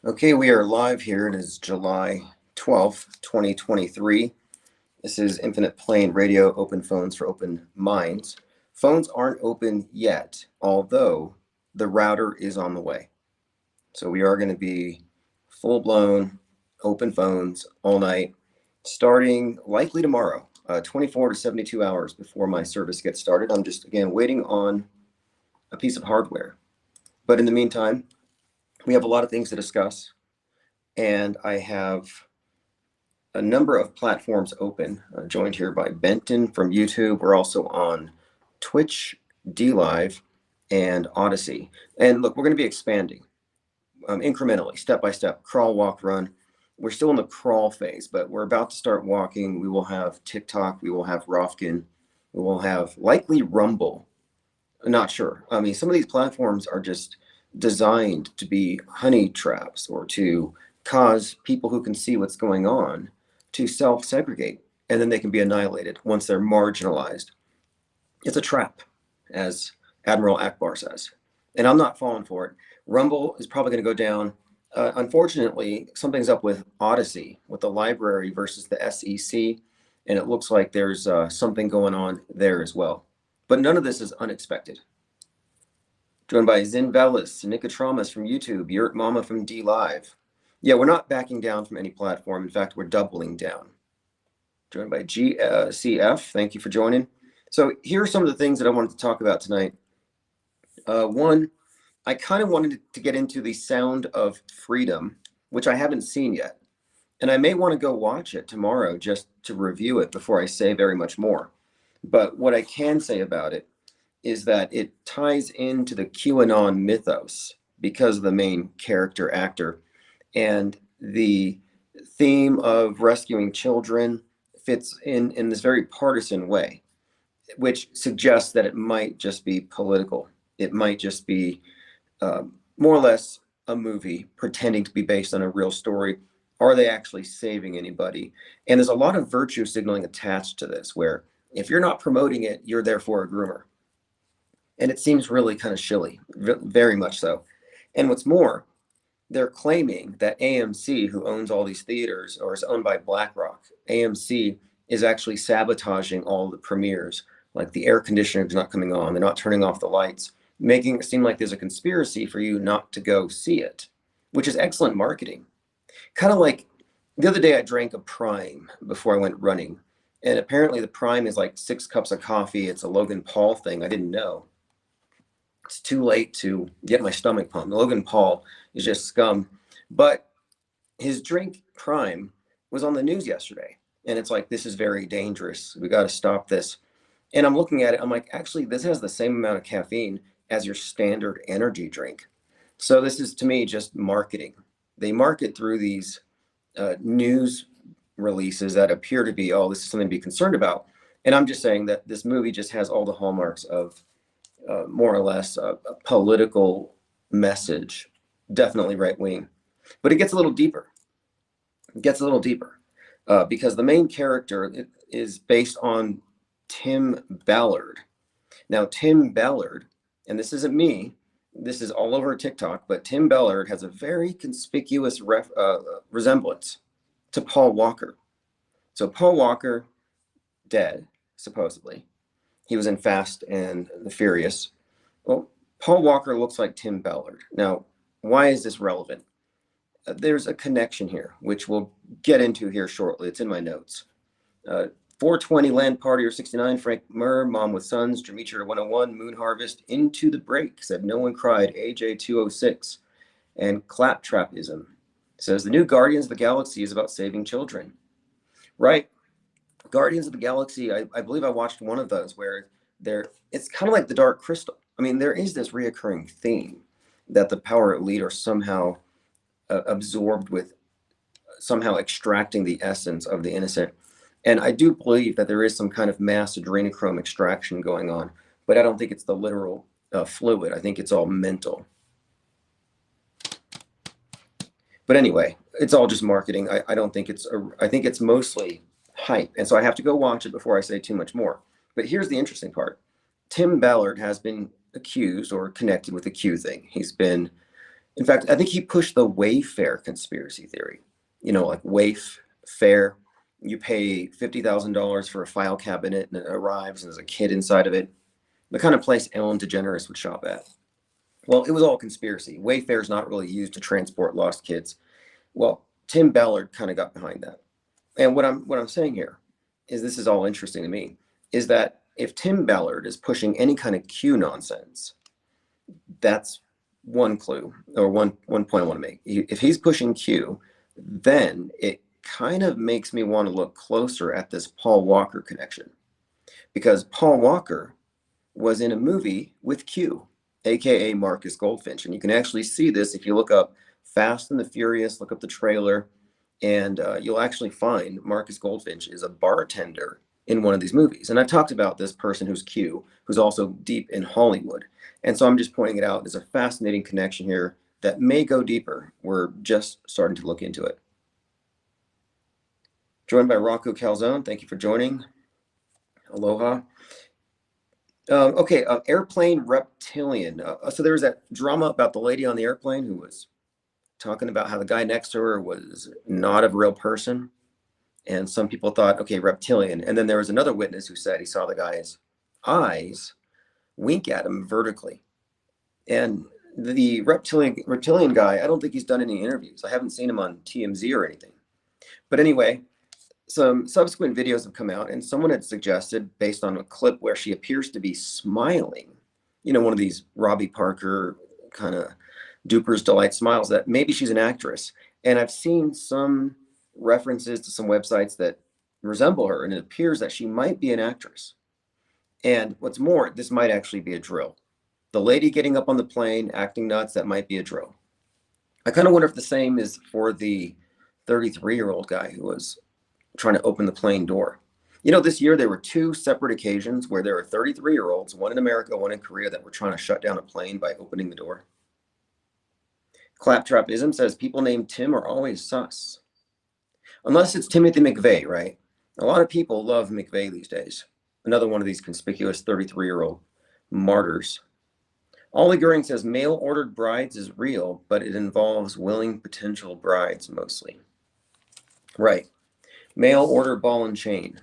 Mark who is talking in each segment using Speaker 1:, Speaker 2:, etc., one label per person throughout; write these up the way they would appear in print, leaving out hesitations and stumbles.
Speaker 1: Okay, we are live here. It is July 12th, 2023. This is Infinite Plane Radio, open phones for open minds. Phones aren't open yet, although the router is on the way. So we are going to be full-blown open phones all night, starting likely tomorrow, 24 to 72 hours before my service gets started. I'm just, again, waiting on a piece of hardware. But in the meantime, we have a lot of things to discuss. And I have a number of platforms open, joined here by Benton from YouTube. We're also on Twitch, DLive, and Odyssey. And look, we're going to be expanding incrementally, step by step, crawl, walk, run. We're still in the crawl phase, but we're about to start walking. We will have TikTok. We will have Rofkin. We will have likely Rumble. Not sure. I mean, some of these platforms are just designed to be honey traps or to cause people who can see what's going on to self-segregate, and then they can be annihilated once they're marginalized. It's a trap, as Admiral Akbar says, and I'm not falling for it. Rumble is probably going to go down. Unfortunately, something's up with Odyssey, with the library versus the SEC, and it looks like there's something going on there as well. But none of this is unexpected. Joined by Zin Velis, Nicotramas from YouTube, Yurt Mama from DLive. Yeah, we're not backing down from any platform. In fact, we're doubling down. Joined by GCF, thank you for joining. So here are some of the things that I wanted to talk about tonight. One, I kind of wanted to get into the Sound of Freedom, which I haven't seen yet. And I may want to go watch it tomorrow just to review it before I say very much more. But what I can say about it is that it ties into the QAnon mythos because of the main character actor. And the theme of rescuing children fits in this very partisan way, which suggests that it might just be political. It might just be more or less a movie pretending to be based on a real story. Are they actually saving anybody? And there's a lot of virtue signaling attached to this, where if you're not promoting it, you're therefore a groomer. And it seems really kind of shilly, very much so. And what's more, they're claiming that AMC, who owns all these theaters or is owned by BlackRock, AMC is actually sabotaging all the premieres. Like the air conditioner is not coming on, they're not turning off the lights, making it seem like there's a conspiracy for you not to go see it, which is excellent marketing. Kind of like the other day I drank a Prime before I went running. And apparently the Prime is like 6 cups of coffee. It's a Logan Paul thing. I didn't know. It's too late to get my stomach pumped. Logan Paul is just scum. But his drink Prime was on the news yesterday. And it's like, this is very dangerous. We got to stop this. And I'm looking at it. I'm like, actually, this has the same amount of caffeine as your standard energy drink. So this is, to me, just marketing. They market through these news releases that appear to be, oh, this is something to be concerned about. And I'm just saying that this movie just has all the hallmarks of more or less a political message, definitely right wing. But it gets a little deeper. It gets a little deeper because the main character is based on Tim Ballard. Now, Tim Ballard, and this isn't me, this is all over TikTok, but Tim Ballard has a very conspicuous resemblance to Paul Walker. So Paul Walker, dead, supposedly. He was in Fast and the Furious. Well, Paul Walker looks like Tim Ballard. Now, why is this relevant? There's a connection here, which we'll get into here shortly. It's in my notes. 420 Land Party or 69, Frank Murr, Mom with Sons, Demetra 101, Moon Harvest, Into the Break, said No One Cried, AJ 206, and Claptrapism says the new Guardians of the Galaxy is about saving children. Right. Guardians of the Galaxy, I believe I watched one of those where it's kind of like the Dark Crystal. I mean, there is this reoccurring theme that the power elite are somehow absorbed with, somehow extracting the essence of the innocent. And I do believe that there is some kind of mass adrenochrome extraction going on, but I don't think it's the literal fluid. I think it's all mental. But anyway, it's all just marketing. I don't think I think it's mostly hype. And so I have to go watch it before I say too much more. But here's the interesting part. Tim Ballard has been accused or connected with the Q thing. He's been In fact, I think he pushed the Wayfair conspiracy theory. Like Wayfair, you pay $50,000 for a file cabinet and it arrives and there's a kid inside of it. The kind of place Ellen DeGeneres would shop at. Well, it was all conspiracy. Wayfair is not really used to transport lost kids. Well, Tim Ballard kind of got behind that. And what I'm saying here is this is all interesting to me, is that if Tim Ballard is pushing any kind of Q nonsense, that's one clue or one point I want to make. If he's pushing Q, then it kind of makes me want to look closer at this Paul Walker connection, because Paul Walker was in a movie with Q, aka Marcus Goldfinch, and you can actually see this if you look up Fast and the Furious, look up the trailer, and you'll actually find Marcus Goldfinch is a bartender in one of these movies. And I've talked about this person who's Q, who's also deep in Hollywood. And so I'm just pointing it out. There's a fascinating connection here that may go deeper. We're just starting to look into it. Joined by Rocco Calzone. Thank you for joining. Aloha. Okay, airplane reptilian. So there was that drama about the lady on the airplane who was talking about how the guy next to her was not a real person. And some people thought, okay, reptilian. And then there was another witness who said he saw the guy's eyes wink at him vertically. And the reptilian guy, I don't think he's done any interviews. I haven't seen him on TMZ or anything. But anyway, some subsequent videos have come out, and someone had suggested, based on a clip where she appears to be smiling, one of these Robbie Parker kind of Duper's Delight smiles, that maybe she's an actress. And I've seen some references to some websites that resemble her, and it appears that she might be an actress. And what's more, this might actually be a drill. The lady getting up on the plane, acting nuts, that might be a drill. I kind of wonder if the same is for the 33-year-old guy who was trying to open the plane door. This year there were two separate occasions where there were 33-year-olds, one in America, one in Korea, that were trying to shut down a plane by opening the door. Claptrapism says people named Tim are always sus. Unless it's Timothy McVeigh, right? A lot of people love McVeigh these days. Another one of these conspicuous 33-year-old martyrs. Ollie Goering says mail-ordered brides is real, but it involves willing potential brides mostly. Right. Mail order ball and chain.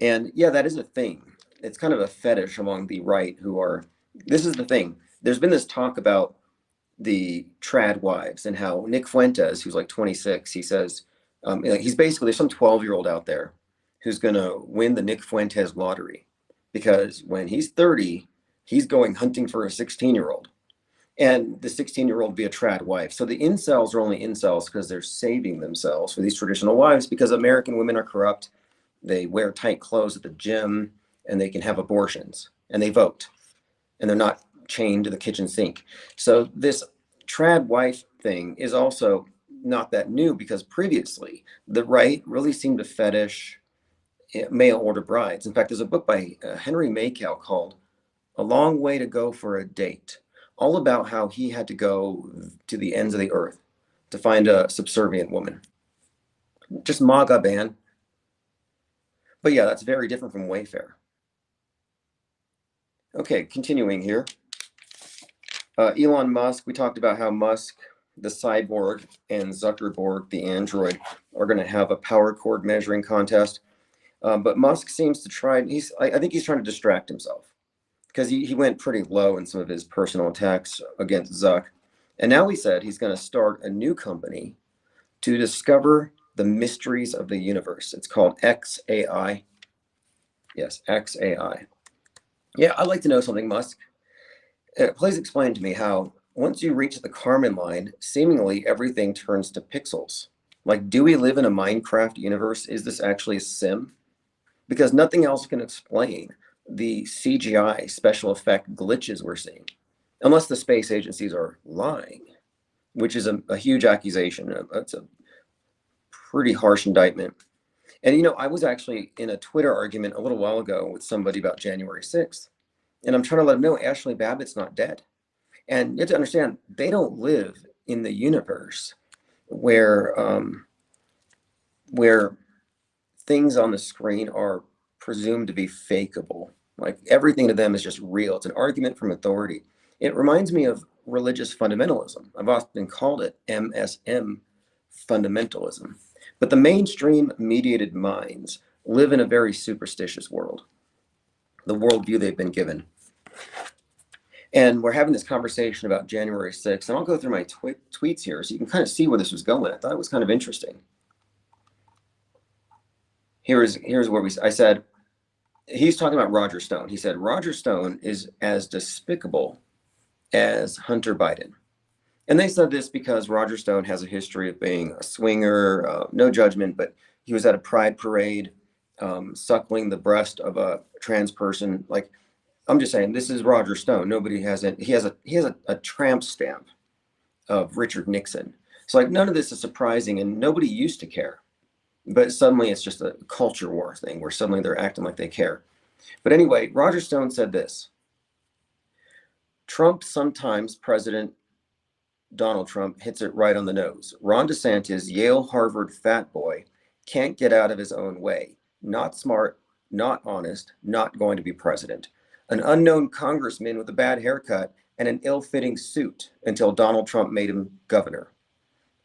Speaker 1: And yeah, that is a thing. It's kind of a fetish among the right who are, this is the thing. There's been this talk about the trad wives and how Nick Fuentes, who's like 26, he says, he's basically, there's some 12-year-old out there who's going to win the Nick Fuentes lottery, because when he's 30, he's going hunting for a 16-year-old. And the 16-year-old be a trad wife. So the incels are only incels because they're saving themselves for these traditional wives, because American women are corrupt. They wear tight clothes at the gym, and they can have abortions, and they vote, and they're not chained to the kitchen sink. So this trad wife thing is also not that new, because previously the right really seemed to fetish mail order brides. In fact, there's a book by Henry Maykow called A Long Way to Go for a Date, all about how he had to go to the ends of the earth to find a subservient woman. Just MAGA ban. But yeah, that's very different from Wayfair. Okay, continuing here. Elon Musk, we talked about how Musk, the cyborg, and Zuckerberg, the android, are going to have a power cord measuring contest. But Musk seems to try, I think he's trying to distract himself, because he went pretty low in some of his personal attacks against Zuck. And now he said he's going to start a new company to discover the mysteries of the universe. It's called XAI. Yes, XAI. Yeah, I'd like to know something, Musk. Please explain to me how, once you reach the Kármán line, seemingly everything turns to pixels. Like, do we live in a Minecraft universe? Is this actually a sim? Because nothing else can explain the CGI special effect glitches we're seeing, unless the space agencies are lying, which is a huge accusation. It's a pretty harsh indictment. And I was actually in a Twitter argument a little while ago with somebody about January 6th, and I'm trying to let them know Ashley Babbitt's not dead. And you have to understand, they don't live in the universe where things on the screen are presumed to be fakeable. Like, everything to them is just real. It's an argument from authority. It reminds me of religious fundamentalism. I've often called it MSM fundamentalism. But the mainstream mediated minds live in a very superstitious world, the worldview they've been given. And we're having this conversation about January 6th, and I'll go through my tweets here so you can kind of see where this was going. I thought it was kind of interesting. Here's where I said, he's talking about Roger Stone. He said, Roger Stone is as despicable as Hunter Biden. And they said this because Roger Stone has a history of being a swinger, no judgment, but he was at a pride parade, suckling the breast of a trans person. Like, I'm just saying, this is Roger Stone. Nobody has it. He has a tramp stamp of Richard Nixon. So like, none of this is surprising, and nobody used to care. But suddenly it's just a culture war thing where suddenly they're acting like they care. But anyway, Roger Stone said this: Trump, sometimes President Donald Trump, hits it right on the nose. Ron DeSantis, Yale, Harvard fat boy, can't get out of his own way. Not smart, not honest, not going to be president. An unknown congressman with a bad haircut and an ill-fitting suit until Donald Trump made him governor.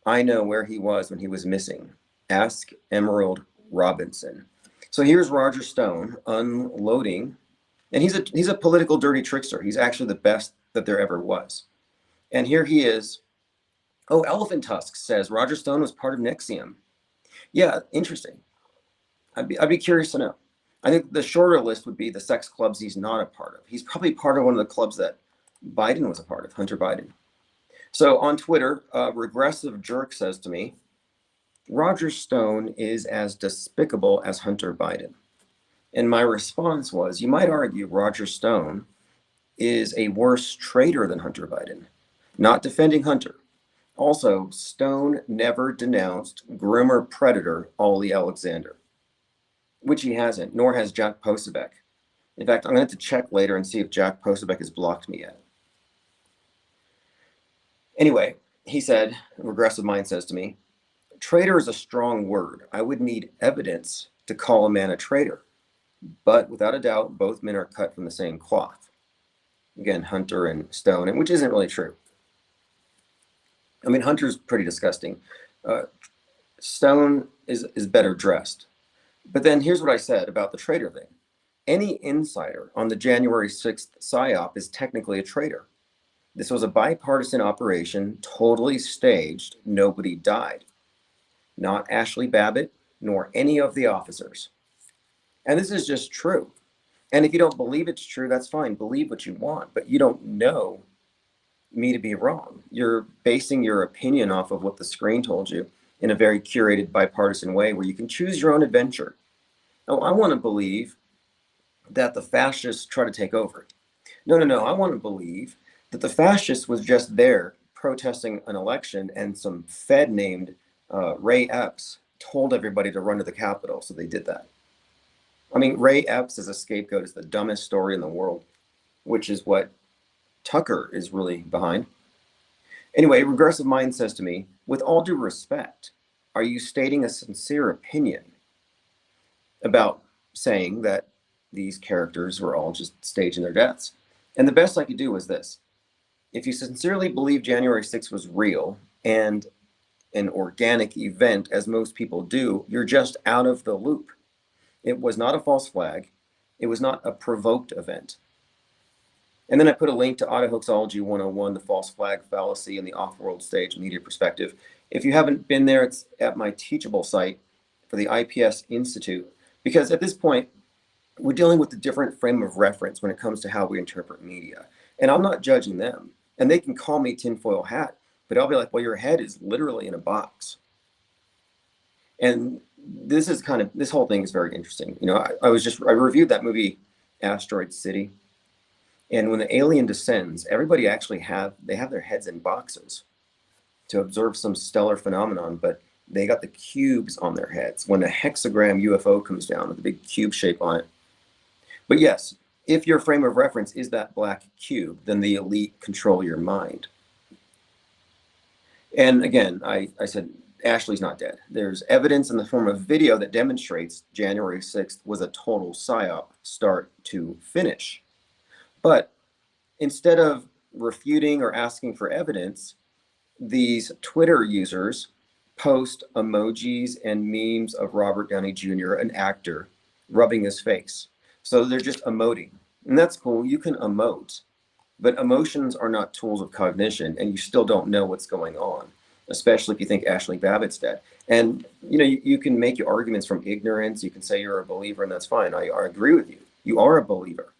Speaker 1: I know where he was when he was missing. Ask Emerald Robinson. So here's Roger Stone unloading, and he's a political dirty trickster. He's actually the best that there ever was. And here he is. Oh, Elephant Tusk says Roger Stone was part of NXIVM. Yeah, interesting. I'd be curious to know. I think the shorter list would be the sex clubs he's not a part of. He's probably part of one of the clubs that Biden was a part of, Hunter Biden. So on Twitter, Regressive Jerk says to me, Roger Stone is as despicable as Hunter Biden. And my response was, you might argue Roger Stone is a worse traitor than Hunter Biden. Not defending Hunter. Also, Stone never denounced groomer predator Ollie Alexander, which he hasn't, nor has Jack Posobiec. In fact, I'm going to have to check later and see if Jack Posobiec has blocked me yet. Anyway, he said, Regressive Mind says to me, traitor is a strong word. I would need evidence to call a man a traitor. But without a doubt, both men are cut from the same cloth. Again, Hunter and Stone, and which isn't really true. I mean, Hunter's pretty disgusting. Stone is better dressed. But then here's what I said about the traitor thing. Any insider on the January 6th PSYOP is technically a traitor. This was a bipartisan operation, totally staged. Nobody died. Not Ashley Babbitt, nor any of the officers. And this is just true. And if you don't believe it's true, that's fine. Believe what you want, but you don't know me to be wrong. You're basing your opinion off of what the screen told you in a very curated bipartisan way where you can choose your own adventure. Oh, I want to believe that the fascists try to take over. No. I want to believe that the fascists was just there protesting an election and some Fed named Ray Epps told everybody to run to the Capitol, so they did that. I mean, Ray Epps as a scapegoat is the dumbest story in the world, which is what Tucker is really behind. Anyway, Regressive Mind says to me, with all due respect, are you stating a sincere opinion about saying that these characters were all just staging their deaths? And the best I could do was this. If you sincerely believe January 6th was real and an organic event, as most people do, you're just out of the loop. It was not a false flag. It was not a provoked event. And then I put a link to Autohoaxology 101, the false flag fallacy and the off-world stage media perspective. If you haven't been there, it's at my Teachable site for the IPS Institute. Because at this point, we're dealing with a different frame of reference when it comes to how we interpret media. And I'm not judging them. And they can call me tinfoil hat, but I'll be like, well, your head is literally in a box. And this whole thing is very interesting. You know, I reviewed that movie, Asteroid City. And when the alien descends, everybody actually have their heads in boxes to observe some stellar phenomenon, but they got the cubes on their heads when a hexagram UFO comes down with a big cube shape on it. But yes, if your frame of reference is that black cube, then the elite control your mind. And again, I said, Ashley's not dead. There's evidence in the form of video that demonstrates January 6th was a total PSYOP start to finish. But instead of refuting or asking for evidence, these Twitter users post emojis and memes of Robert Downey Jr., an actor, rubbing his face. So they're just emoting. And that's cool. You can emote, but emotions are not tools of cognition, and you still don't know what's going on, especially if you think Ashley Babbitt's dead. And you can make your arguments from ignorance. You can say you're a believer, and that's fine. I agree with you. You are a believer.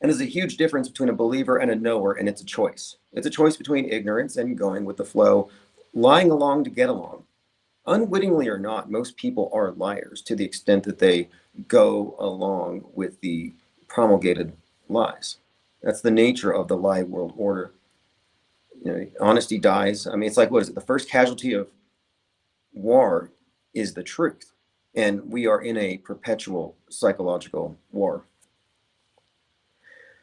Speaker 1: And there's a huge difference between a believer and a knower, and it's a choice. It's a choice between ignorance and going with the flow, lying along to get along. Unwittingly or not, most people are liars to the extent that they go along with the promulgated lies. That's the nature of the lie world order. Honesty dies. I mean, it's like, what is it? The first casualty of war is the truth. And we are in a perpetual psychological war.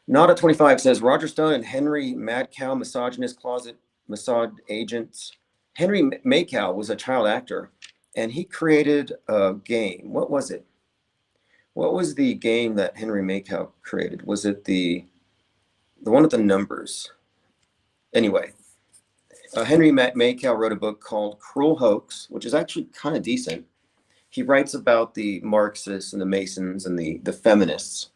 Speaker 1: Nada 25 says Roger Stone and Henry Mad Cow, misogynist closet Mossad agents. Henry Maycow was a child actor, and he created a game. What was it? What was the game that Henry Maycow created? Was it the one with the numbers? Anyway, Henry Maycow wrote a book called Cruel Hoax, which is actually kind of decent. He writes about the Marxists and the Masons and the feminists.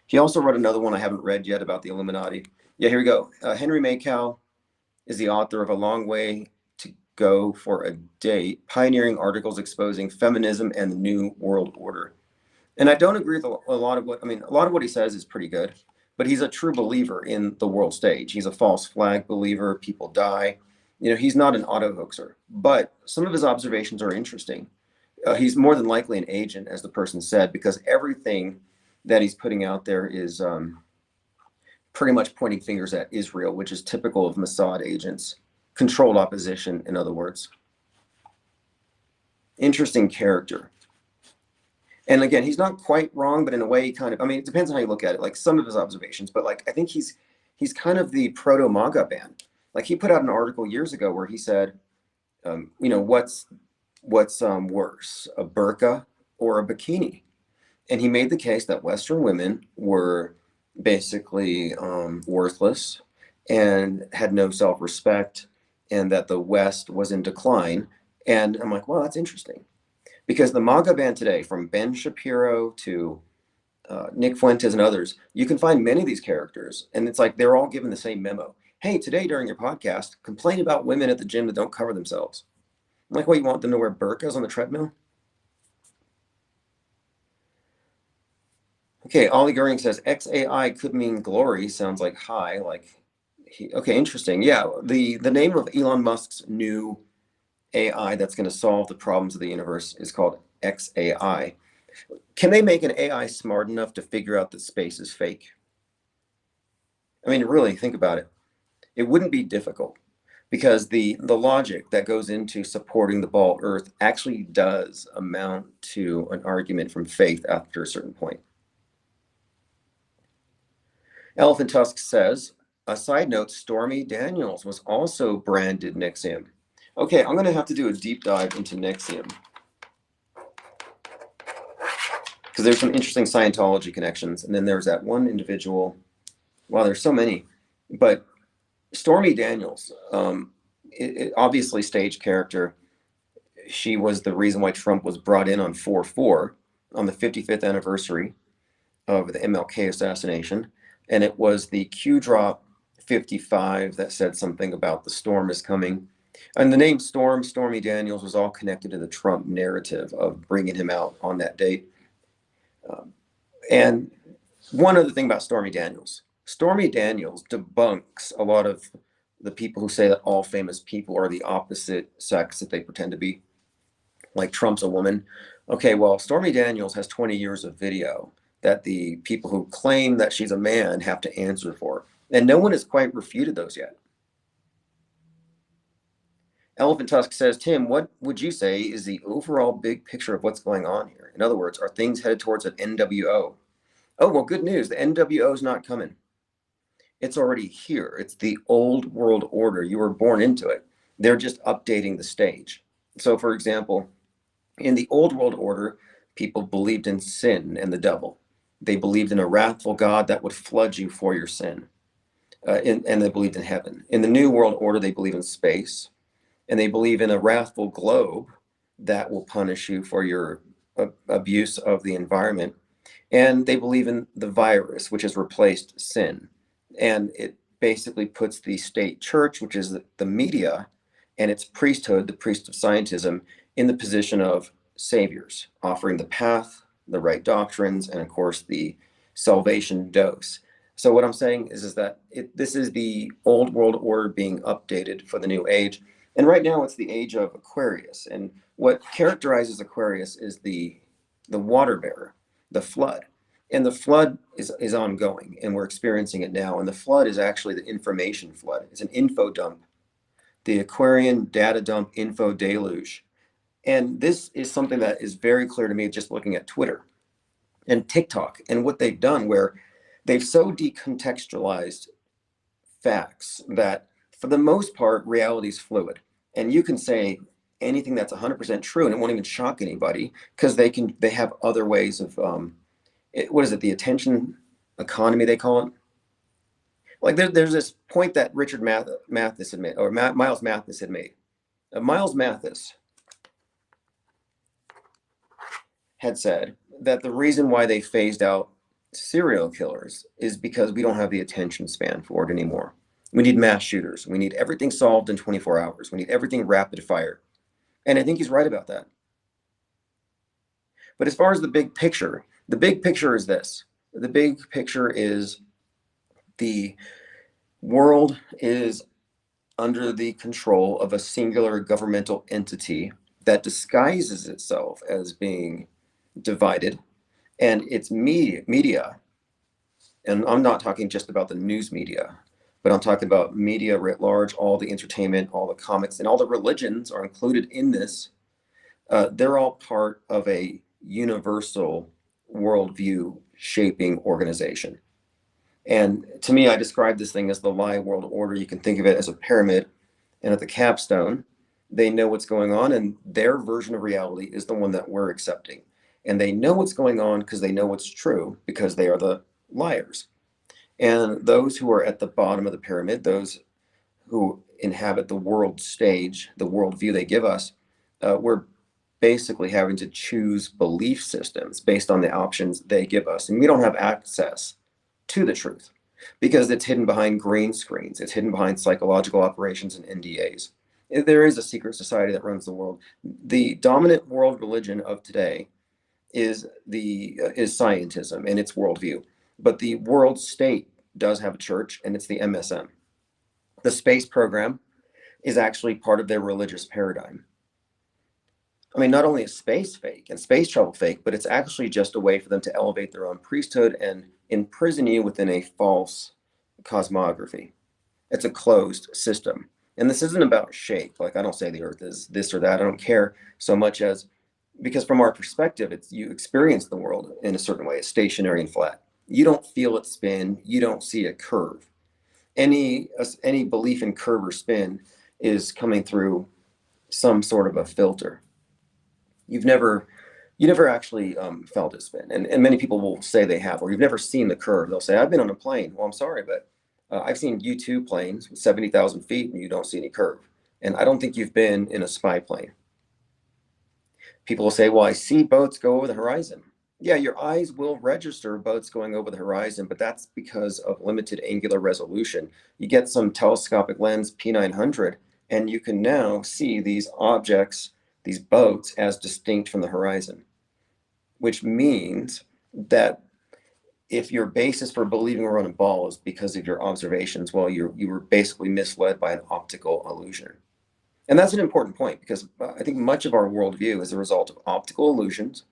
Speaker 1: He also wrote another one I haven't read yet about the Illuminati. Yeah, here we go. Henry Maycow is the author of A Long Way to Go for a Date, pioneering articles exposing feminism and the New World Order. And I don't agree with a lot of what he says is pretty good, but he's a true believer in the world stage. He's a false flag believer. People die. He's not an auto hoaxer, but some of his observations are interesting. He's more than likely an agent, as the person said, because everything that he's putting out there is pretty much pointing fingers at Israel, which is typical of Mossad agents. Controlled opposition, in other words. Interesting character. And again, he's not quite wrong, but in a way, it depends on how you look at it. Like some of his observations, but I think he's kind of the proto-MAGA ban. Like he put out an article years ago where he said, what's worse, a burqa or a bikini? And he made the case that Western women were basically worthless and had no self-respect, and that the West was in decline. And I'm like, well, that's interesting. Because the MAGA band today, from Ben Shapiro to Nick Fuentes and others, you can find many of these characters, and it's like they're all given the same memo. Hey, today during your podcast, complain about women at the gym that don't cover themselves. I'm like, what, you want them to wear burqas on the treadmill? Okay, Ollie Goering says XAI could mean glory. Sounds like high, okay, interesting. Yeah, the name of Elon Musk's new AI that's going to solve the problems of the universe is called XAI. Can they make an AI smart enough to figure out that space is fake? I mean, really, think about it. It wouldn't be difficult because the logic that goes into supporting the ball Earth actually does amount to an argument from faith after a certain point. Elephant Tusk says, a side note, Stormy Daniels was also branded NXIVM. Okay, I'm going to have to do a deep dive into NXIVM because there's some interesting Scientology connections. And then there's that one individual. Wow, there's so many. But Stormy Daniels, obviously stage character. She was the reason why Trump was brought in on 4/4 on the 55th anniversary of the MLK assassination. And it was the Q drop 55 that said something about the storm is coming. And the name Stormy Daniels, was all connected to the Trump narrative of bringing him out on that date. And one other thing about Stormy Daniels debunks a lot of the people who say that all famous people are the opposite sex that they pretend to be, like Trump's a woman. Okay, well, Stormy Daniels has 20 years of video that the people who claim that she's a man have to answer for. And no one has quite refuted those yet. Elephant Tusk says, Tim, what would you say is the overall big picture of what's going on here? In other words, are things headed towards an NWO? Oh, well, good news. The NWO is not coming. It's already here. It's the old world order. You were born into it. They're just updating the stage. So, for example, in the old world order, people believed in sin and the devil. They believed in a wrathful God that would flood you for your sin. And they believed in heaven. In the New World Order, they believe in space, and they believe in a wrathful globe that will punish you for your abuse of the environment. And they believe in the virus, which has replaced sin. And it basically puts the state church, which is the media, and its priesthood, the priest of scientism, in the position of saviors, offering the path, the right doctrines, and of course the salvation dose. So what I'm saying is that this is the old world order being updated for the new age. And right now it's the age of Aquarius. And what characterizes Aquarius is the water bearer, the flood. And the flood is ongoing, and we're experiencing it now. And the flood is actually the information flood. It's an info dump, the Aquarian data dump info deluge. And this is something that is very clear to me just looking at Twitter and TikTok and what they've done, where they've so decontextualized facts that for the most part, reality is fluid. And you can say anything that's 100% true and it won't even shock anybody because they have other ways of what is it, the attention economy they call it. Like there's this point that Richard Mathis had made, or Miles Mathis had made. Miles Mathis had said that the reason why they phased out serial killers is because we don't have the attention span for it anymore. We need mass shooters. We need everything solved in 24 hours. We need everything rapid fire. And I think he's right about that. But as far as the big picture is this. The big picture is the world is under the control of a singular governmental entity that disguises itself as being divided, and its media, and I'm not talking just about the news media, but I'm talking about media writ large, all the entertainment, all the comics, and all the religions are included in this. They're all part of a universal worldview shaping organization. And to me, I describe this thing as the lie world order. You can think of it as a pyramid, and at the capstone, they know what's going on, and their version of reality is the one that we're accepting. And they know what's going on because they know what's true, because they are the liars. And those who are at the bottom of the pyramid, those who inhabit the world stage, the worldview they give us, we're basically having to choose belief systems based on the options they give us. And we don't have access to the truth because it's hidden behind green screens. It's hidden behind psychological operations and NDAs. There is a secret society that runs the world. The dominant world religion of today is scientism and its worldview. But the world state does have a church, and it's the MSM. The space program is actually part of their religious paradigm. I mean, not only is space fake and space travel fake, but it's actually just a way for them to elevate their own priesthood and imprison you within a false cosmography. It's a closed system. And this isn't about shape. Like, I don't say the earth is this or that. I don't care so much as, because from our perspective, it's you experience the world in a certain way. It's stationary and flat. You don't feel it spin. You don't see a curve. Any belief in curve or spin is coming through some sort of a filter. You never actually felt it spin, and many people will say they have, or you've never seen the curve. They'll say, I've been on a plane. Well, I'm sorry, but I've seen U-2 planes with 70,000 feet and you don't see any curve. And I don't think you've been in a spy plane. People will say, well, I see boats go over the horizon. Yeah, your eyes will register boats going over the horizon, but that's because of limited angular resolution. You get some telescopic lens P900, and you can now see these objects, these boats, as distinct from the horizon, which means that if your basis for believing we're on a ball is because of your observations, well, you were basically misled by an optical illusion. And that's an important point, because I think much of our worldview is a result of optical illusions,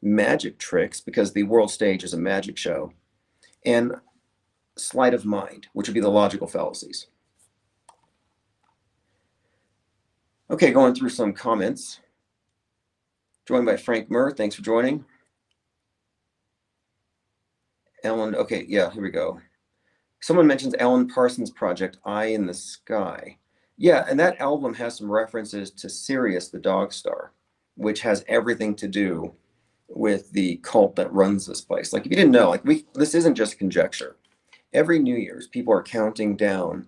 Speaker 1: magic tricks, because the world stage is a magic show, and sleight of mind, which would be the logical fallacies. Okay, going through some comments. Joined by Frank Murr, thanks for joining. Ellen, okay, yeah, here we go. Someone mentions Alan Parsons' project, Eye in the Sky. Yeah, and that album has some references to Sirius the Dog Star, which has everything to do with the cult that runs this place. Like if you didn't know, like this isn't just conjecture. Every New Year's, people are counting down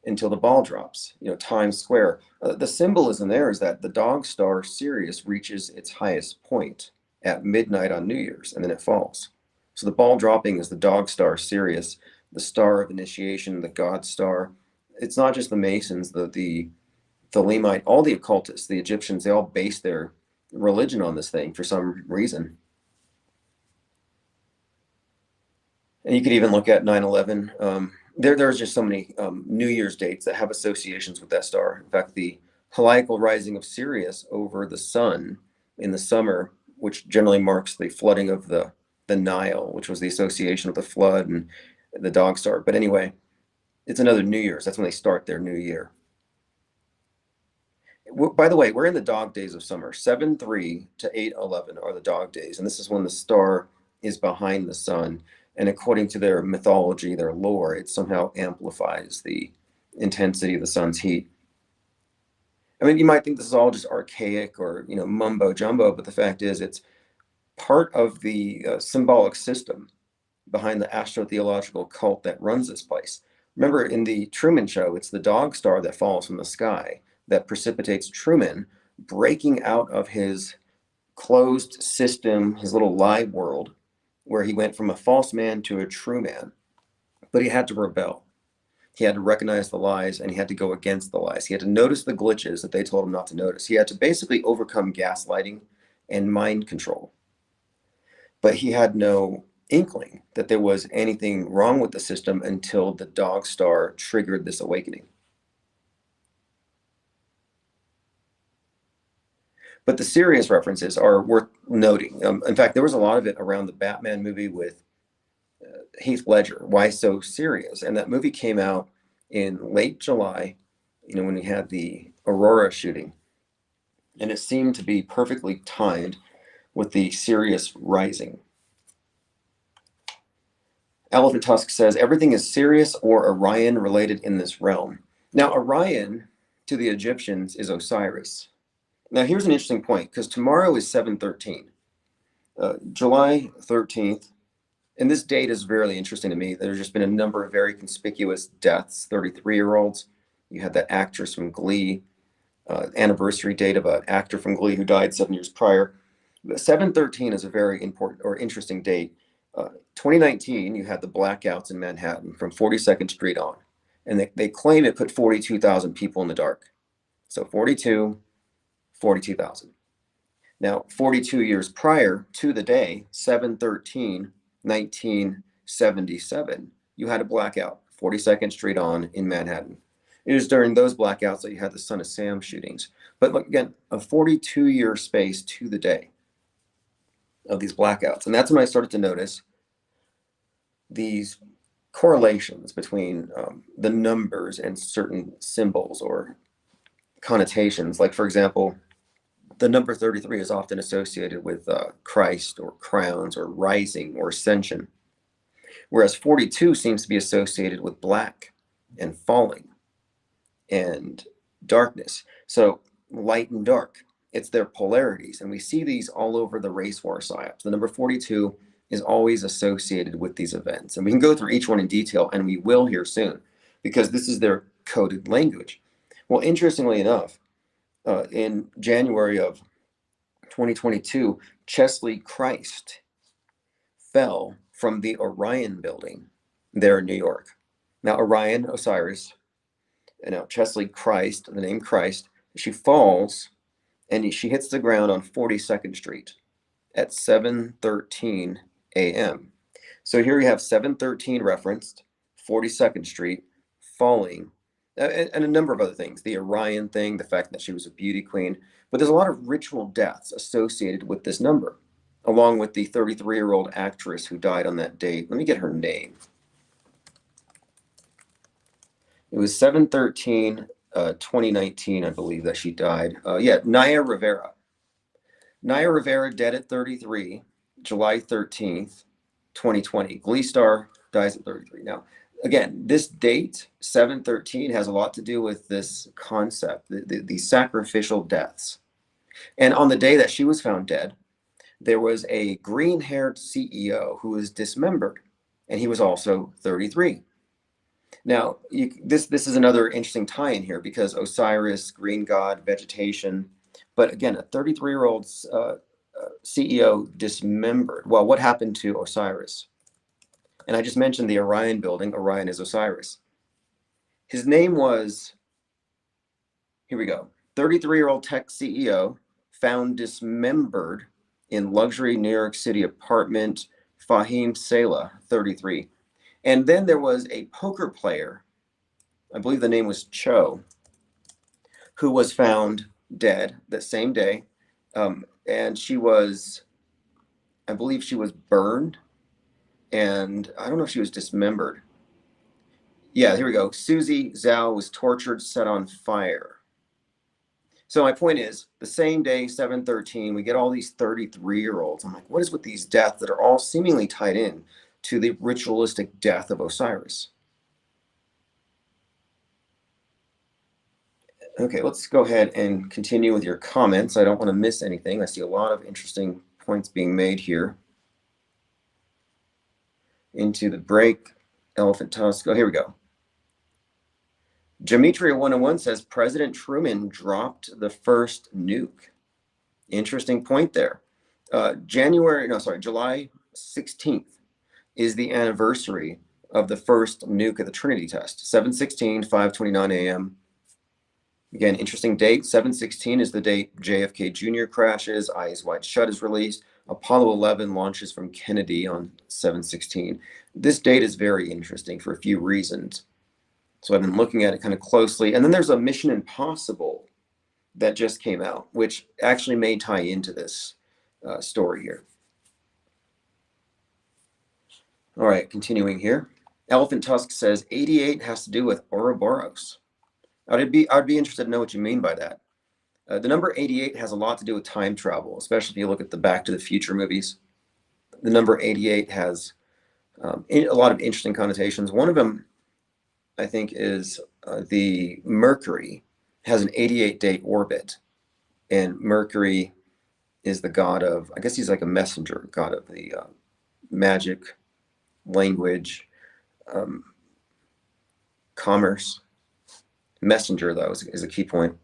Speaker 1: until the ball drops. Times Square. The symbolism there is that the dog star Sirius reaches its highest point at midnight on New Year's, and then it falls. So the ball dropping is the dog star Sirius, the star of initiation, the God star. It's not just the Masons, the Thelemite, all the occultists, the Egyptians. They all base their religion on this thing for some reason. And you could even look at 9/11. There's just so many New Year's dates that have associations with that star. In fact, the heliacal rising of Sirius over the sun in the summer, which generally marks the flooding of the Nile, which was the association with the flood and the dog star. But anyway, it's another New Year's. That's when they start their new year. By the way, we're in the dog days of summer. 7/3 to 8/11 are the dog days, and this is when the star is behind the sun. And according to their mythology, their lore, it somehow amplifies the intensity of the sun's heat. I mean, you might think this is all just archaic or mumbo jumbo, but the fact is, it's part of the symbolic system behind the astrotheological cult that runs this place. Remember, in the Truman Show, it's the dog star that falls from the sky that precipitates Truman breaking out of his closed system, his little lie world, where he went from a false man to a true man. But he had to rebel. He had to recognize the lies, and he had to go against the lies. He had to notice the glitches that they told him not to notice. He had to basically overcome gaslighting and mind control. But he had no inkling that there was anything wrong with the system until the dog star triggered this awakening. But the serious references are worth noting. In fact, there was a lot of it around the Batman movie with Heath Ledger. Why so serious? And that movie came out in late July, when we had the Aurora shooting. And it seemed to be perfectly timed with the Sirius rising. Elephant Tusk says, everything is Sirius or Orion related in this realm. Now, Orion to the Egyptians is Osiris. Now, here's an interesting point, because tomorrow is 7/13, July 13th. And this date is very interesting to me. There's just been a number of very conspicuous deaths, 33-year-olds. You had that actress from Glee, anniversary date of an actor from Glee who died 7 years prior. 7/13 is a very important or interesting date. 2019, you had the blackouts in Manhattan from 42nd Street on. And they claim it put 42,000 people in the dark. So 42,000. Now, 42 years prior to the day, 7/13, 1977, you had a blackout, 42nd Street on in Manhattan. It was during those blackouts that you had the Son of Sam shootings. But look, again, a 42-year space to the day of these blackouts. And that's when I started to notice these correlations between the numbers and certain symbols or connotations. Like, for example, the number 33 is often associated with Christ or crowns or rising or ascension, whereas 42 seems to be associated with black and falling and darkness. So light and dark, it's their polarities. And we see these all over the race war psyops. The number 42 is always associated with these events. And we can go through each one in detail, and we will here soon, because this is their coded language. Well, interestingly enough, in January of 2022, Chesley Christ fell from the Orion building there in New York. Now, Orion, Osiris, and now Chesley Christ, the name Christ, she falls and she hits the ground on 42nd Street at 7:13 a.m. So here you have 7:13 referenced, 42nd Street, falling, and a number of other things. The Orion thing, the fact that she was a beauty queen. But there's a lot of ritual deaths associated with this number, along with the 33-year-old actress who died on that date. Let me get her name. It was 7/13, 2019, I believe, that she died. Naya Rivera. Naya Rivera dead at 33, July 13th, 2020. Glee star dies at 33. Now, again, this date, 7/13, has a lot to do with this concept, the sacrificial deaths. And on the day that she was found dead, There was a green-haired CEO who was dismembered, and he was also 33. Now, this is another interesting tie-in here because Osiris, green god, vegetation, but again, a 33-year-old CEO dismembered. Well, what happened to Osiris? And I just mentioned the Orion building. Orion is Osiris. His name was, here we go, 33-year-old tech CEO found dismembered in luxury New York City apartment, Fahim Saleh, 33. And then there was a poker player, I believe the name was Cho, who was found dead that same day. And she was, I believe she was burned, and I don't know if she was dismembered. Yeah, here we go. Susie Zhao was tortured, set on fire. So my point is, the same day, 7/13, we get all these 33-year-olds. I'm like, what is with these deaths that are all seemingly tied in to the ritualistic death of Osiris? Okay, let's go ahead and continue with your comments. I don't want to miss anything. I see a lot of interesting points being made here. Into the break, elephant tusk. Oh, here we go. Gematria 101 says President Truman dropped the first nuke. Interesting point there. July 16th is the anniversary of the first nuke of the Trinity test. 7/16, 5:29 a.m. Again, interesting date. 7/16 is the date JFK Jr. crashes. Eyes Wide Shut is released. Apollo 11 launches from Kennedy on 7/16. This date is very interesting for a few reasons. So I've been looking at it kind of closely. And then there's a Mission Impossible that just came out, which actually may tie into this story here. All right, continuing here. Elephant Tusk says 88 has to do with Ouroboros. I'd be interested to know what you mean by that. The number 88 has a lot to do with time travel, especially if you look at the Back to the Future movies. The number 88 has a lot of interesting connotations. One of them, I think, is the Mercury has an 88-day orbit, and Mercury is the god of, I guess he's like a messenger, god of the magic, language, commerce. Messenger, though, is a key point.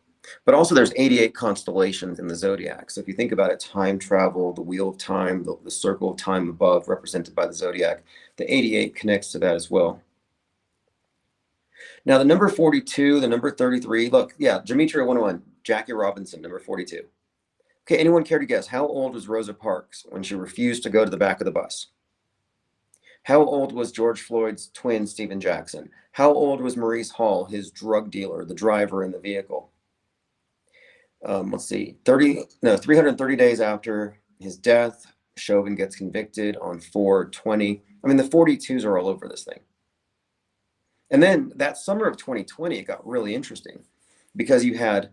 Speaker 1: But also there's 88 constellations in the zodiac. So if you think about it, time travel, the wheel of time, the circle of time above represented by the zodiac, the 88 connects to that as well. Now the number 42, the number 33, look, yeah, Gematria 101, Jackie Robinson, number 42. Okay, anyone care to guess, how old was Rosa Parks when she refused to go to the back of the bus? How old was George Floyd's twin, Stephen Jackson? How old was Maurice Hall, his drug dealer, the driver in the vehicle? Let's see, 330 days after his death, Chauvin gets convicted on 4/20. I mean, the 42s are all over this thing. And then that summer of 2020, it got really interesting because you had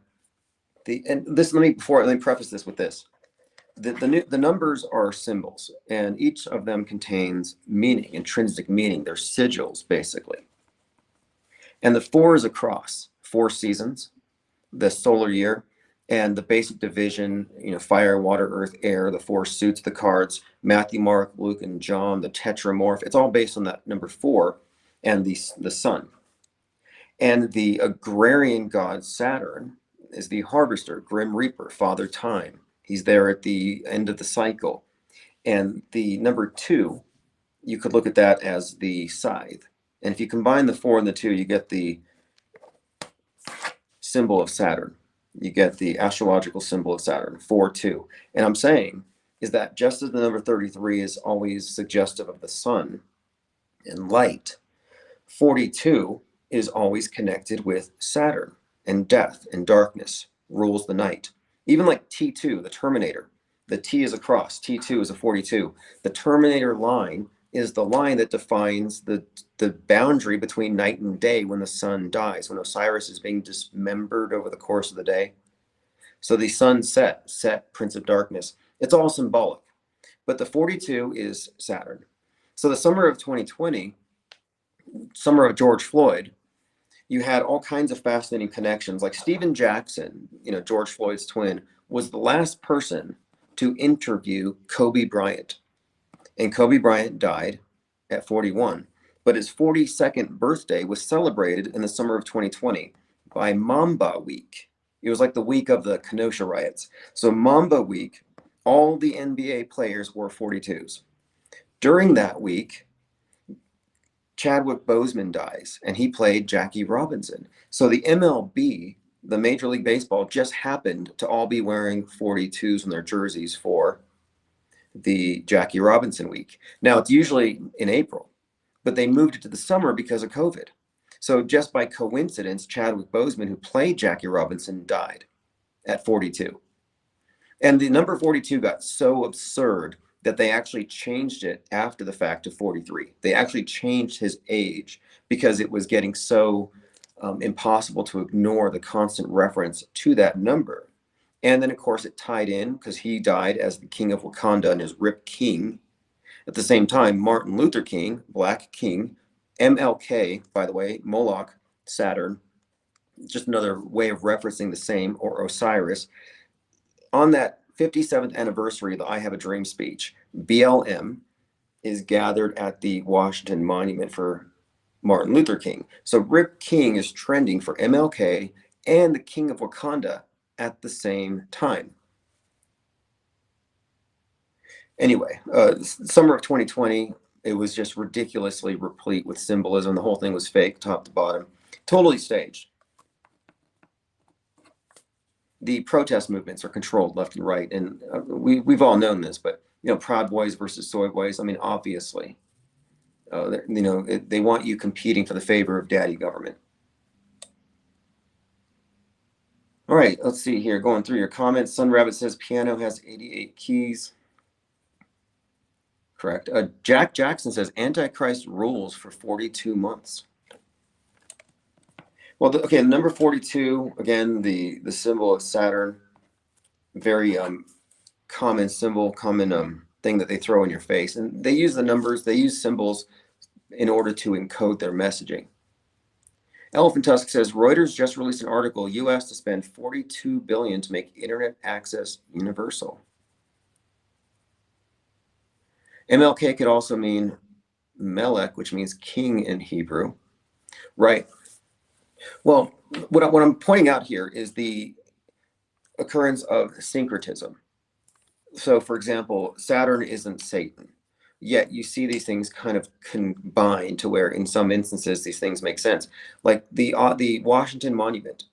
Speaker 1: let me preface this with this. The numbers are symbols, and each of them contains meaning, intrinsic meaning. They're sigils, basically. And the 4 is a cross, 4 seasons, the solar year, and the basic division, fire, water, earth, air, the 4 suits, the cards, Matthew, Mark, Luke, and John, the tetramorph. It's all based on that number 4 and the sun. And the agrarian god Saturn is the harvester, grim reaper, father time. He's there at the end of the cycle. And the number 2, you could look at that as the scythe. And if you combine the 4 and the 2, you get the symbol of Saturn. You get the astrological symbol of Saturn, 4/2. And I'm saying is that just as the number 33 is always suggestive of the sun and light, 42 is always connected with Saturn and death and darkness, rules the night. Even like T2, the Terminator, the T is a cross, T2 is a 42. The Terminator line is the line that defines the boundary between night and day when the sun dies, when Osiris is being dismembered over the course of the day. So the sun set, Prince of Darkness. It's all symbolic. But the 42 is Saturn. So the summer of 2020, summer of George Floyd, you had all kinds of fascinating connections. Like Stephen Jackson, George Floyd's twin, was the last person to interview Kobe Bryant. And Kobe Bryant died at 41. But his 42nd birthday was celebrated in the summer of 2020 by Mamba Week. It was like the week of the Kenosha riots. So Mamba Week, all the NBA players wore 42s. During that week, Chadwick Boseman dies, and he played Jackie Robinson. So the MLB, the Major League Baseball, just happened to all be wearing 42s on their jerseys for the Jackie Robinson week. Now, it's usually in April, but they moved it to the summer because of COVID. So just by coincidence, Chadwick Boseman, who played Jackie Robinson, died at 42. And the number 42 got so absurd that they actually changed it after the fact to 43. They actually changed his age because it was getting so impossible to ignore the constant reference to that number. And then, of course, it tied in because he died as the king of Wakanda and is Rip King. At the same time, Martin Luther King, Black King, MLK, by the way, Moloch, Saturn, just another way of referencing the same, or Osiris. On that 57th anniversary of the I Have a Dream speech, BLM is gathered at the Washington Monument for Martin Luther King. So Rip King is trending for MLK and the King of Wakanda at the same time. Anyway, summer of 2020, it was just ridiculously replete with symbolism. The whole thing was fake, top to bottom, totally staged. The protest movements are controlled left and right, and we've all known this, but Proud Boys versus Soy Boys. I mean, obviously, they want you competing for the favor of daddy government. All right, let's see here. Going through your comments, Sun Rabbit says piano has 88 keys. Correct. Jack Jackson says Antichrist rules for 42 months. Well, okay, number 42, again, the symbol of Saturn, very common symbol, common thing that they throw in your face. And they use the numbers, they use symbols in order to encode their messaging. Elephant Tusk says Reuters just released an article, U.S. to spend $42 billion to make internet access universal. MLK could also mean Melech, which means king in Hebrew. Right. Well, what I'm pointing out here is the occurrence of syncretism. So, for example, Saturn isn't Satan, yet you see these things kind of combine to where in some instances these things make sense. Like the Washington Monument.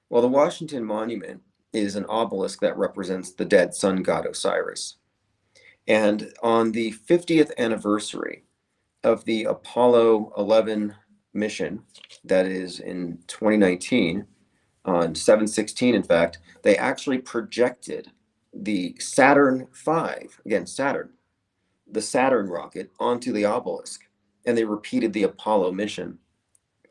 Speaker 1: Well, the Washington Monument is an obelisk that represents the dead sun god Osiris. And on the 50th anniversary of the Apollo 11 mission, that is in 2019, on 7/16, in fact, they actually projected the Saturn V, again, Saturn, the Saturn rocket onto the obelisk. And they repeated the Apollo mission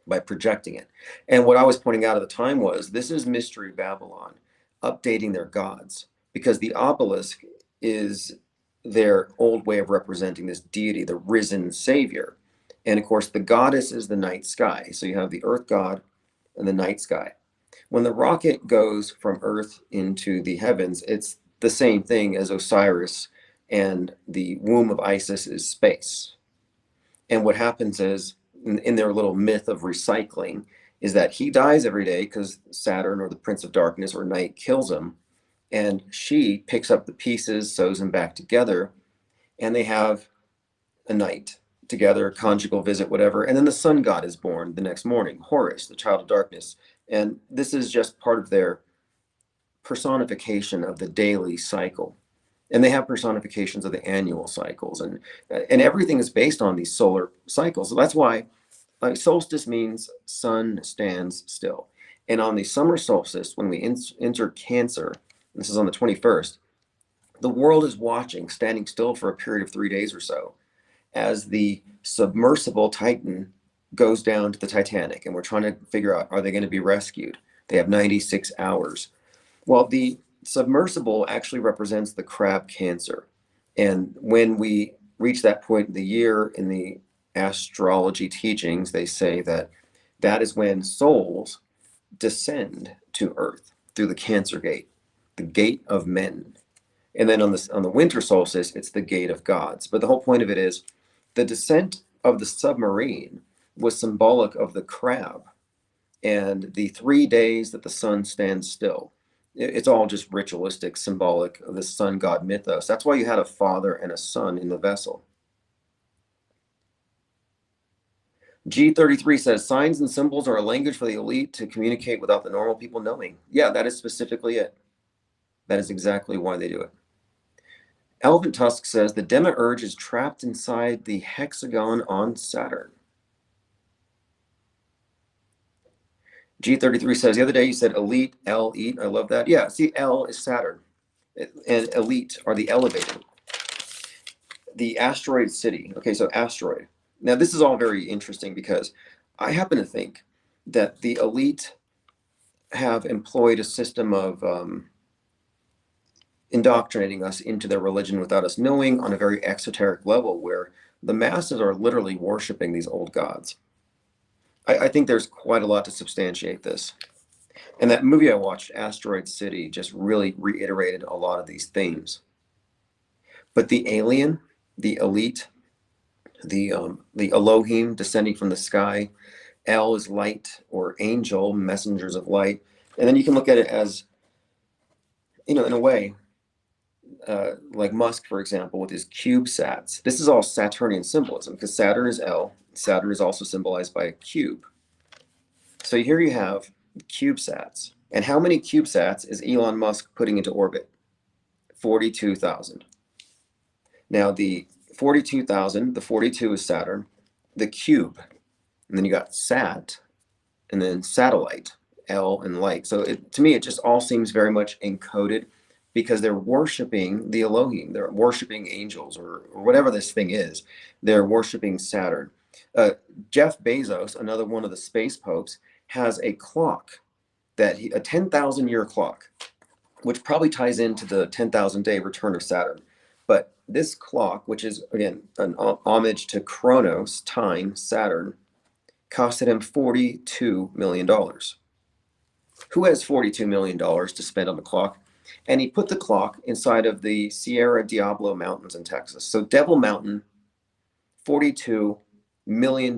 Speaker 1: by projecting it. And what I was pointing out at the time was this is Mystery Babylon updating their gods, because the obelisk is their old way of representing this deity, the risen savior. And of course, the goddess is the night sky. So you have the earth god and the night sky. When the rocket goes from earth into the heavens, it's the same thing as Osiris, and the womb of Isis is space. And what happens is, in their little myth of recycling, is that he dies every day because Saturn, or the Prince of Darkness, or night, kills him. And she picks up the pieces, sews them back together, and they have a night together, conjugal visit, whatever. And then the sun god is born the next morning, Horus, the child of darkness. And this is just part of their personification of the daily cycle. And they have personifications of the annual cycles. And everything is based on these solar cycles. So that's why solstice means sun stands still. And on the summer solstice, when we enter Cancer, this is on the 21st, the world is watching, standing still for a period of 3 days or so, as the submersible Titan goes down to the Titanic. And we're trying to figure out, are they going to be rescued? They have 96 hours. Well, the submersible actually represents the crab Cancer. And when we reach that point in the year in the astrology teachings, they say that that is when souls descend to Earth through the Cancer gate, the gate of men. And then on the winter solstice, it's the gate of gods. But the whole point of it is the descent of the submarine was symbolic of the crab and the 3 days that the sun stands still. It's all just ritualistic, symbolic of the sun god mythos. That's why you had a father and a son in the vessel. G33 says signs and symbols are a language for the elite to communicate without the normal people knowing. Yeah, that is specifically it. That is exactly why they do it. Elephant Tusk says the demiurge is trapped inside the hexagon on Saturn. G33 says the other day you said elite, L-eat. I love that. Yeah, see, L is Saturn, and elite are the elevated. The asteroid city. Okay, so asteroid. Now, this is all very interesting because I happen to think that the elite have employed a system of indoctrinating us into their religion without us knowing on a very exoteric level where the masses are literally worshiping these old gods. I think there's quite a lot to substantiate this. And that movie I watched, Asteroid City, just really reiterated a lot of these themes. But the alien, the elite, the Elohim descending from the sky, El is light or angel, messengers of light. And then you can look at it as, in a way, like Musk, for example, with his CubeSats. This is all Saturnian symbolism because Saturn is L. Saturn is also symbolized by a cube. So here you have CubeSats. And how many CubeSats is Elon Musk putting into orbit? 42,000. Now the 42,000, the 42 is Saturn, the cube, and then you got sat, and then satellite, L and light. So to me, it just all seems very much encoded because they're worshiping the Elohim. They're worshiping angels or whatever this thing is. They're worshiping Saturn. Jeff Bezos, another one of the space popes, has a clock a 10,000 year clock, which probably ties into the 10,000 day return of Saturn. But this clock, which is again an homage to Chronos, time, Saturn, costed him $42 million. Who has $42 million to spend on the clock? And he put the clock inside of the Sierra Diablo Mountains in Texas. So Devil Mountain, $42 million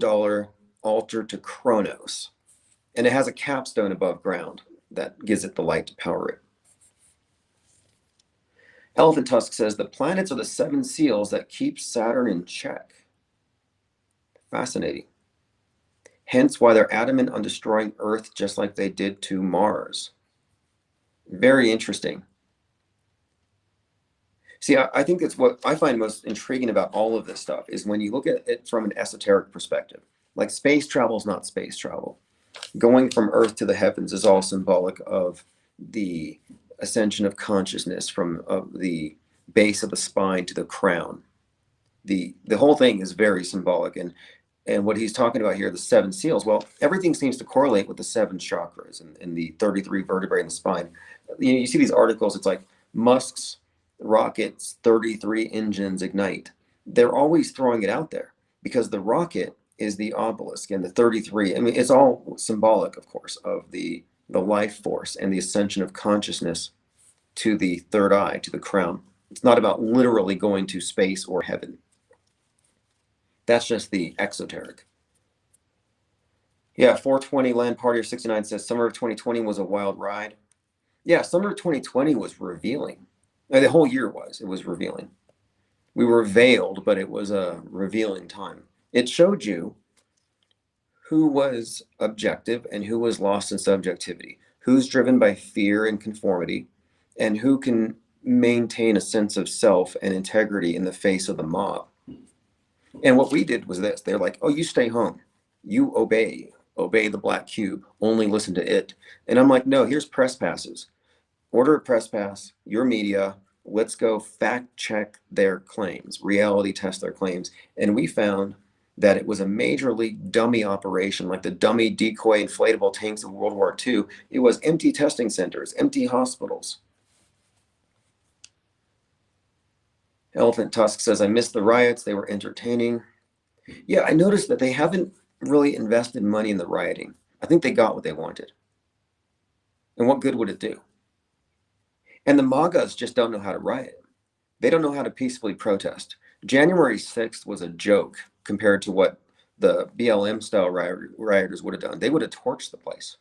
Speaker 1: altar to Chronos. And it has a capstone above ground that gives it the light to power it. Elephant Tusk says the planets are the seven seals that keep Saturn in check. Fascinating. Hence why they're adamant on destroying Earth just like they did to Mars. Very interesting. See, I think that's what I find most intriguing about all of this stuff is when you look at it from an esoteric perspective. Like space travel is not space travel. Going from Earth to the heavens is all symbolic of the ascension of consciousness from the base of the spine to the crown. The whole thing is very symbolic. And what he's talking about here, the seven seals, well, everything seems to correlate with the seven chakras and the 33 vertebrae in the spine. You see these articles, it's like Musk's rockets, 33 engines ignite. They're always throwing it out there because the rocket is the obelisk and the 33. I mean, it's all symbolic, of course, of the life force and the ascension of consciousness to the third eye, to the crown. It's not about literally going to space or heaven. That's just the exoteric. Yeah, 420 Land Partier 69 says summer of 2020 was a wild ride. Yeah, summer of 2020 was revealing. The whole year was. It was revealing. We were veiled, but it was a revealing time. It showed you who was objective and who was lost in subjectivity, who's driven by fear and conformity, and who can maintain a sense of self and integrity in the face of the mob. And what we did was this. They're like, oh, you stay home. You obey the black cube. Only listen to it. And I'm like, no, here's press passes. Order a press pass, your media, let's go fact check their claims, reality test their claims. And we found that it was a major league dummy operation, like the dummy decoy inflatable tanks of World War II. It was empty testing centers, empty hospitals. Elephant Tusk says, I missed the riots. They were entertaining. Yeah, I noticed that they haven't really invested money in the rioting. I think they got what they wanted. And what good would it do? And the MAGAs just don't know how to riot. They don't know how to peacefully protest. January 6th was a joke compared to what the BLM style rioters would have done. They would have torched the place.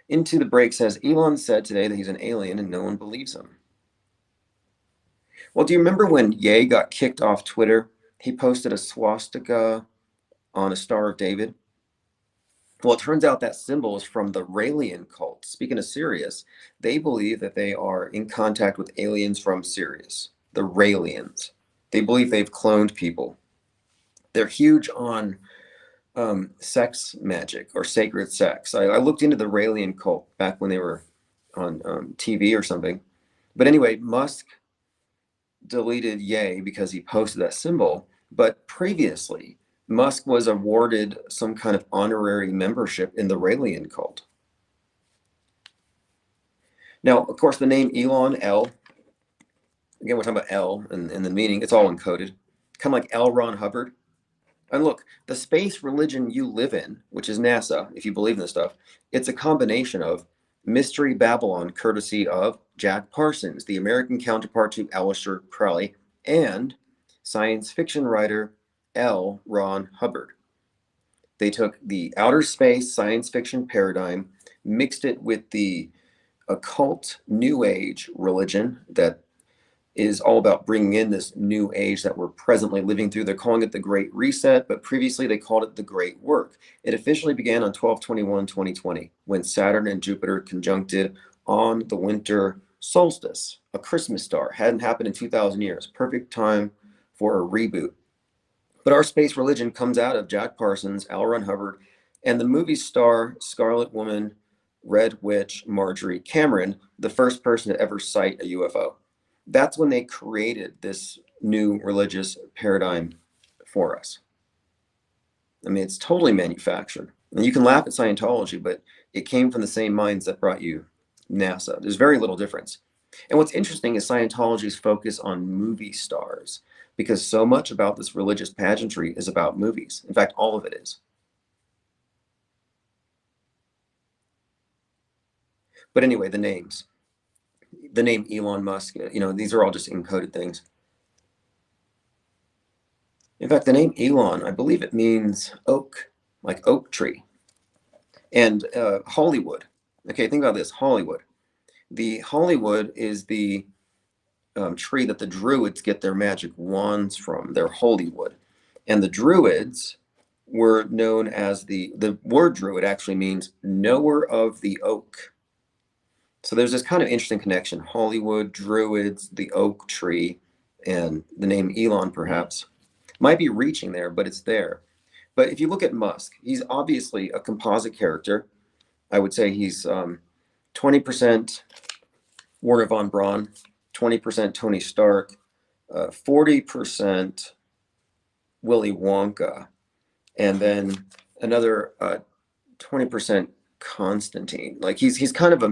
Speaker 1: Into the Break says Elon said today that he's an alien and no one believes him. Well, do you remember when Ye got kicked off Twitter? He posted a swastika on a Star of David. Well, it turns out that symbol is from the Raelian cult. Speaking of Sirius, they believe that they are in contact with aliens from Sirius, the Raelians. They believe they've cloned people. They're huge on sex magic or sacred sex. I looked into the Raelian cult back when they were on TV or something. But anyway, Musk deleted Ye because he posted that symbol. But previously, Musk was awarded some kind of honorary membership in the Raelian cult. Now, of course, the name Elon, L, again, we're talking about L and the meaning, it's all encoded. Kind of like L. Ron Hubbard. And look, the space religion you live in, which is NASA, if you believe in this stuff, it's a combination of Mystery Babylon, courtesy of Jack Parsons, the American counterpart to Aleister Crowley, and science fiction writer L. Ron Hubbard. They took the outer space science fiction paradigm, mixed it with the occult New Age religion that is all about bringing in this new age that we're presently living through. They're calling it the Great Reset, but previously they called it the Great Work. It officially began on 12/21/2020 when Saturn and Jupiter conjuncted on the winter solstice, a Christmas star. Hadn't happened in 2,000 years. Perfect time for a reboot. But our space religion comes out of Jack Parsons, L. Ron Hubbard, and the movie star Scarlet Woman, Red Witch, Marjorie Cameron, the first person to ever sight a UFO. That's when they created this new religious paradigm for us. I mean, it's totally manufactured. And you can laugh at Scientology, but it came from the same minds that brought you NASA. There's very little difference. And what's interesting is Scientology's focus on movie stars, because so much about this religious pageantry is about movies. In fact, all of it is. But anyway, the names. The name Elon Musk, these are all just encoded things. In fact, the name Elon, I believe it means oak, like oak tree. And Hollywood. Okay, think about this, Hollywood. The Hollywood is the tree that the Druids get their magic wands from, their Hollywood. And the Druids were known as the word Druid actually means knower of the oak. So there's this kind of interesting connection, Hollywood, Druids, the oak tree, and the name Elon perhaps. Might be reaching there, but it's there. But if you look at Musk, he's obviously a composite character. I would say he's 20% Werner von Braun, 20% Tony Stark, 40% Willy Wonka, and then another 20% Constantine. Like he's kind of a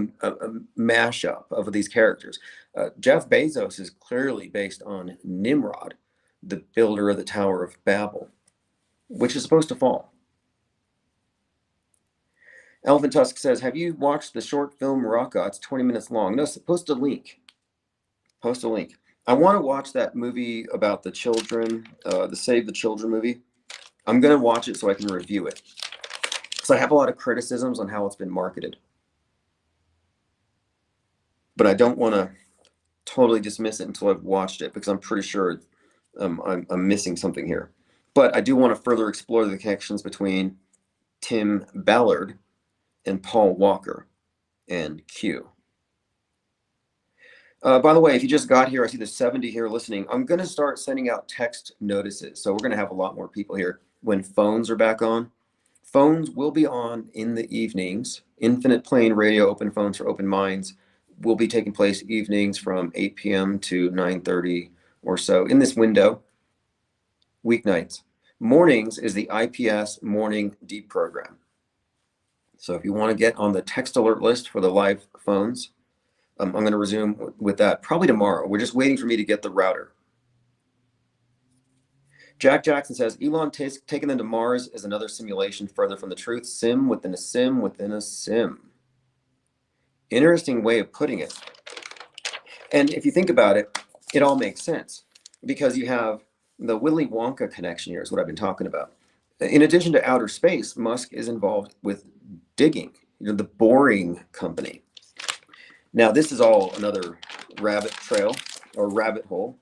Speaker 1: mashup of these characters. Jeff Bezos is clearly based on Nimrod, the builder of the Tower of Babel, which is supposed to fall. Elvin Tusk says, have you watched the short film Raka? It's 20 minutes long. No, post a link. Post a link. I want to watch that movie about the children, the Save the Children movie. I'm going to watch it so I can review it. So I have a lot of criticisms on how it's been marketed. But I don't want to totally dismiss it until I've watched it because I'm pretty sure I'm missing something here. But I do want to further explore the connections between Tim Ballard and Paul Walker and Q. By the way, if you just got here, I see the 70 here listening. I'm going to start sending out text notices. So we're going to have a lot more people here when phones are back on. Phones will be on in the evenings. Infinite Plane Radio, Open Phones for Open Minds, will be taking place evenings from 8 p.m. to 9:30 or so in this window, weeknights. Mornings is the IPS Morning Deep program. So if you want to get on the text alert list for the live phones, I'm going to resume with that probably tomorrow. We're just waiting for me to get the router. Jack Jackson says, Elon taking them to Mars is another simulation further from the truth. Sim within a sim within a sim. Interesting way of putting it. And if you think about it, it all makes sense because you have the Willy Wonka connection here is what I've been talking about. In addition to outer space, Musk is involved with digging, the Boring Company. Now, this is all another rabbit trail or rabbit hole.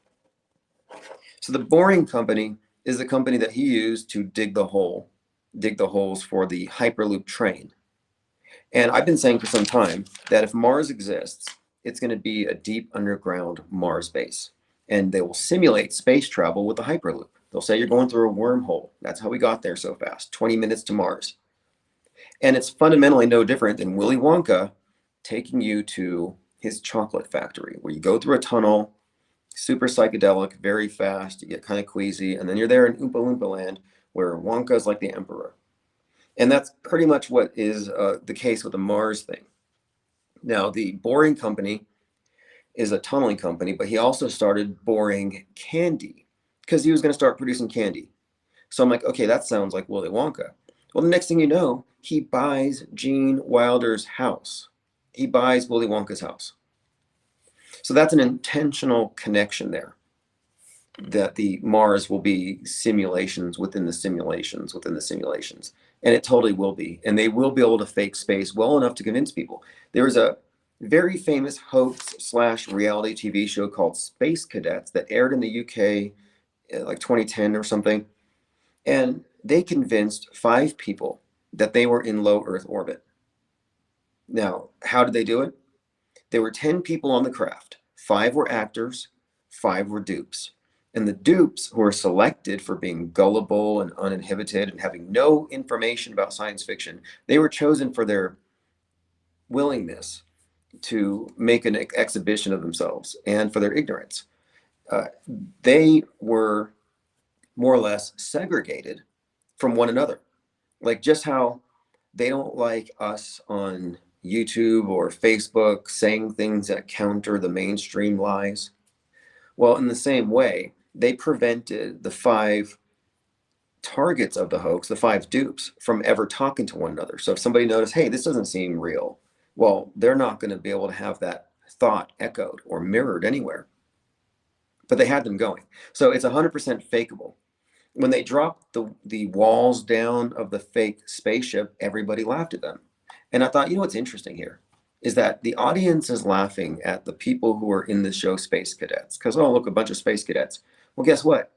Speaker 1: So the Boring Company is the company that he used to dig the holes for the Hyperloop train. And I've been saying for some time that if Mars exists, it's going to be a deep underground Mars base. And they will simulate space travel with the Hyperloop. They'll say you're going through a wormhole. That's how we got there so fast, 20 minutes to Mars. And it's fundamentally no different than Willy Wonka taking you to his chocolate factory, where you go through a tunnel, super psychedelic, very fast, you get kind of queasy, and then you're there in Oompa Loompa land, where Wonka is like the emperor. And that's pretty much what is the case with the Mars thing. Now, the Boring Company is a tunneling company, but he also started boring candy because he was going to start producing candy. So I'm like, okay, that sounds like Willy Wonka. Well, the next thing you know, he buys Gene Wilder's house. He buys Willy Wonka's house. So that's an intentional connection there, that the Mars will be simulations within the simulations within the simulations. And it totally will be. And they will be able to fake space well enough to convince people. There was a very famous hoax slash reality TV show called Space Cadets that aired in the UK like 2010 or something. And they convinced 5 people that they were in low Earth orbit. Now, how did they do it? There were 10 people on the craft. 5 were actors, 5 were dupes. And the dupes, who were selected for being gullible and uninhibited and having no information about science fiction, they were chosen for their willingness to make an exhibition of themselves and for their ignorance. They were more or less segregated from one another. Like just how they don't like us on YouTube or Facebook saying things that counter the mainstream lies. Well, in the same way, they prevented the 5 targets of the hoax, the 5 dupes, from ever talking to one another. So if somebody noticed, hey, this doesn't seem real, well, they're not going to be able to have that thought echoed or mirrored anywhere. But they had them going. So it's 100% fakeable. When they dropped the walls down of the fake spaceship, everybody laughed at them. And I thought, what's interesting here is that the audience is laughing at the people who are in the show Space Cadets. Because, oh, look, a bunch of space cadets. Well, guess what?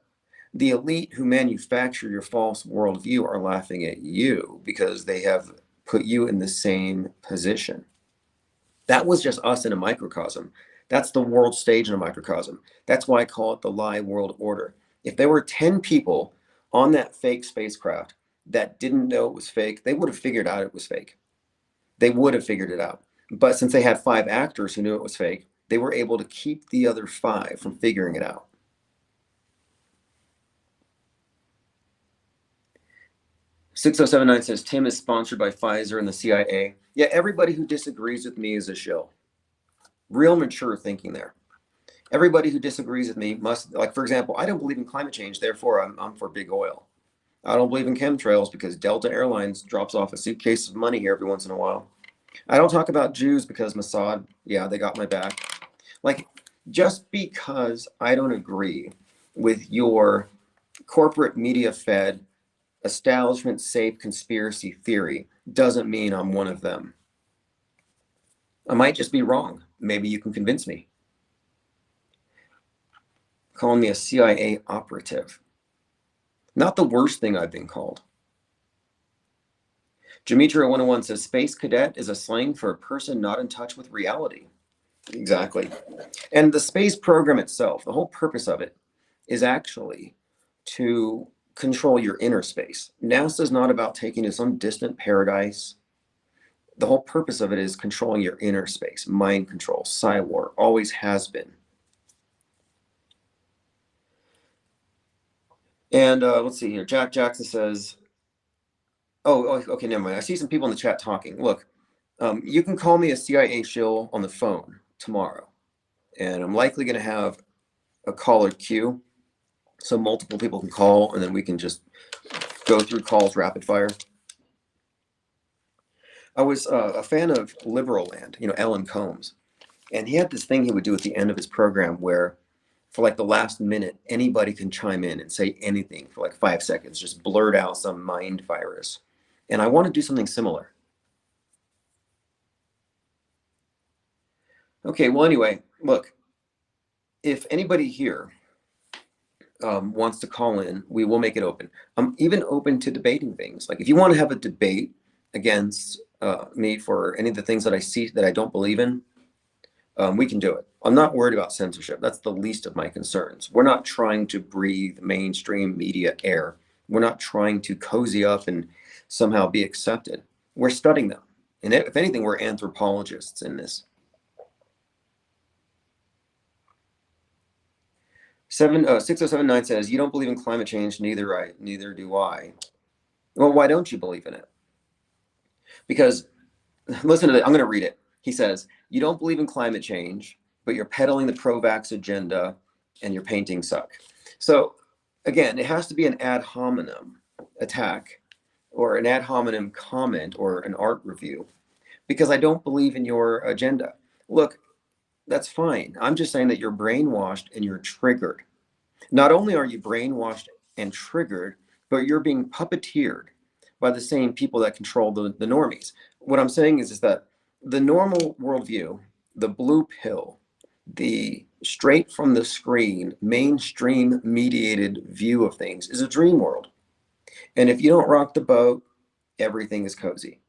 Speaker 1: The elite who manufacture your false worldview are laughing at you because they have put you in the same position. That was just us in a microcosm. That's the world stage in a microcosm. That's why I call it the lie world order. If there were 10 people on that fake spacecraft that didn't know it was fake, they would have figured out it was fake. They would have figured it out. But since they had 5 actors who knew it was fake, they were able to keep the other 5 from figuring it out. "6079 says Tim is sponsored by Pfizer and the CIA. Yeah, everybody who disagrees with me is a shill. Real mature thinking there. Everybody who disagrees with me must, like, for example, I don't believe in climate change, therefore I'm for big oil. I don't believe in chemtrails because Delta Airlines drops off a suitcase of money here every once in a while. I don't talk about Jews because Mossad, yeah, they got my back. Like, just because I don't agree with your corporate media fed, establishment safe conspiracy theory doesn't mean I'm one of them. I might just be wrong. Maybe you can convince me. Calling me a CIA operative. Not the worst thing I've been called. Demetria 101 says space cadet is a slang for a person not in touch with reality. Exactly. And the space program itself, the whole purpose of it is actually to control your inner space. NASA is not about taking you to some distant paradise. The whole purpose of it is controlling your inner space, mind control, Psywar, always has been. And let's see here. Jack Jackson says, oh, okay, never mind. I see some people in the chat talking. Look, you can call me a CIA shill on the phone tomorrow, and I'm likely going to have a caller queue so multiple people can call, and then we can just go through calls rapid fire. I was a fan of Liberal Land, Ellen Combs. And he had this thing he would do at the end of his program where for like the last minute, anybody can chime in and say anything for like 5 seconds, just blurt out some mind virus. And I want to do something similar. Okay, well, anyway, look, if anybody here wants to call in, we will make it open. I'm even open to debating things. Like if you want to have a debate against me for any of the things that I see that I don't believe in, we can do it. I'm not worried about censorship. That's the least of my concerns. We're not trying to breathe mainstream media air. We're not trying to cozy up and somehow be accepted. We're studying them. And if anything, we're anthropologists in this. 6079 says, you don't believe in climate change, neither do I. Well, why don't you believe in it? Because, listen to it, I'm going to read it. He says, you don't believe in climate change, but you're peddling the pro-vax agenda and your paintings suck. So again, it has to be an ad hominem attack or an ad hominem comment or an art review because I don't believe in your agenda. Look, that's fine. I'm just saying that you're brainwashed and you're triggered. Not only are you brainwashed and triggered, but you're being puppeteered by the same people that control the normies. What I'm saying is that the normal worldview, the blue pill, the straight from the screen, mainstream mediated view of things is a dream world. And if you don't rock the boat, everything is cozy.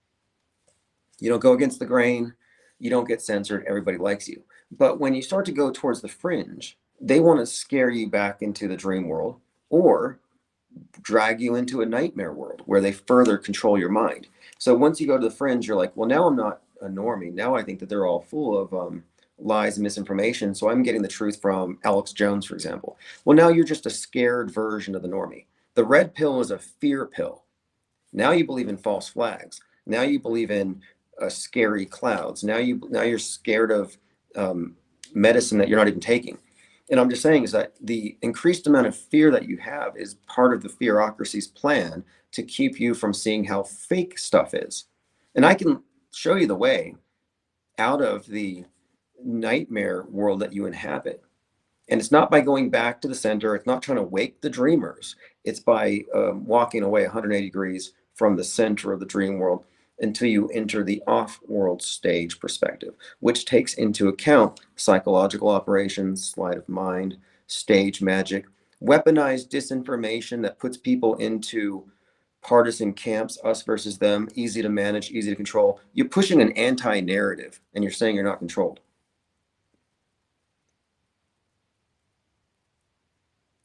Speaker 1: You don't go against the grain, you don't get censored, everybody likes you. But when you start to go towards the fringe, they want to scare you back into the dream world or drag you into a nightmare world where they further control your mind. So once you go to the fringe, you're like, well, now I'm not a normie. Now I think that they're all full of lies and misinformation. So I'm getting the truth from Alex Jones, for example. Well, now you're just a scared version of the normie. The red pill is a fear pill. Now you believe in false flags. Now you believe in scary clouds. Now you're scared of medicine that you're not even taking. And I'm just saying is that the increased amount of fear that you have is part of the fearocracy's plan to keep you from seeing how fake stuff is. And I can show you the way out of the nightmare world that you inhabit. And it's not by going back to the center. It's not trying to wake the dreamers. It's by walking away 180 degrees from the center of the dream world until you enter the off-world stage perspective, which takes into account psychological operations, sleight of mind, stage magic, weaponized disinformation that puts people into partisan camps, us versus them, easy to manage, easy to control. You're pushing an anti-narrative and you're saying you're not controlled.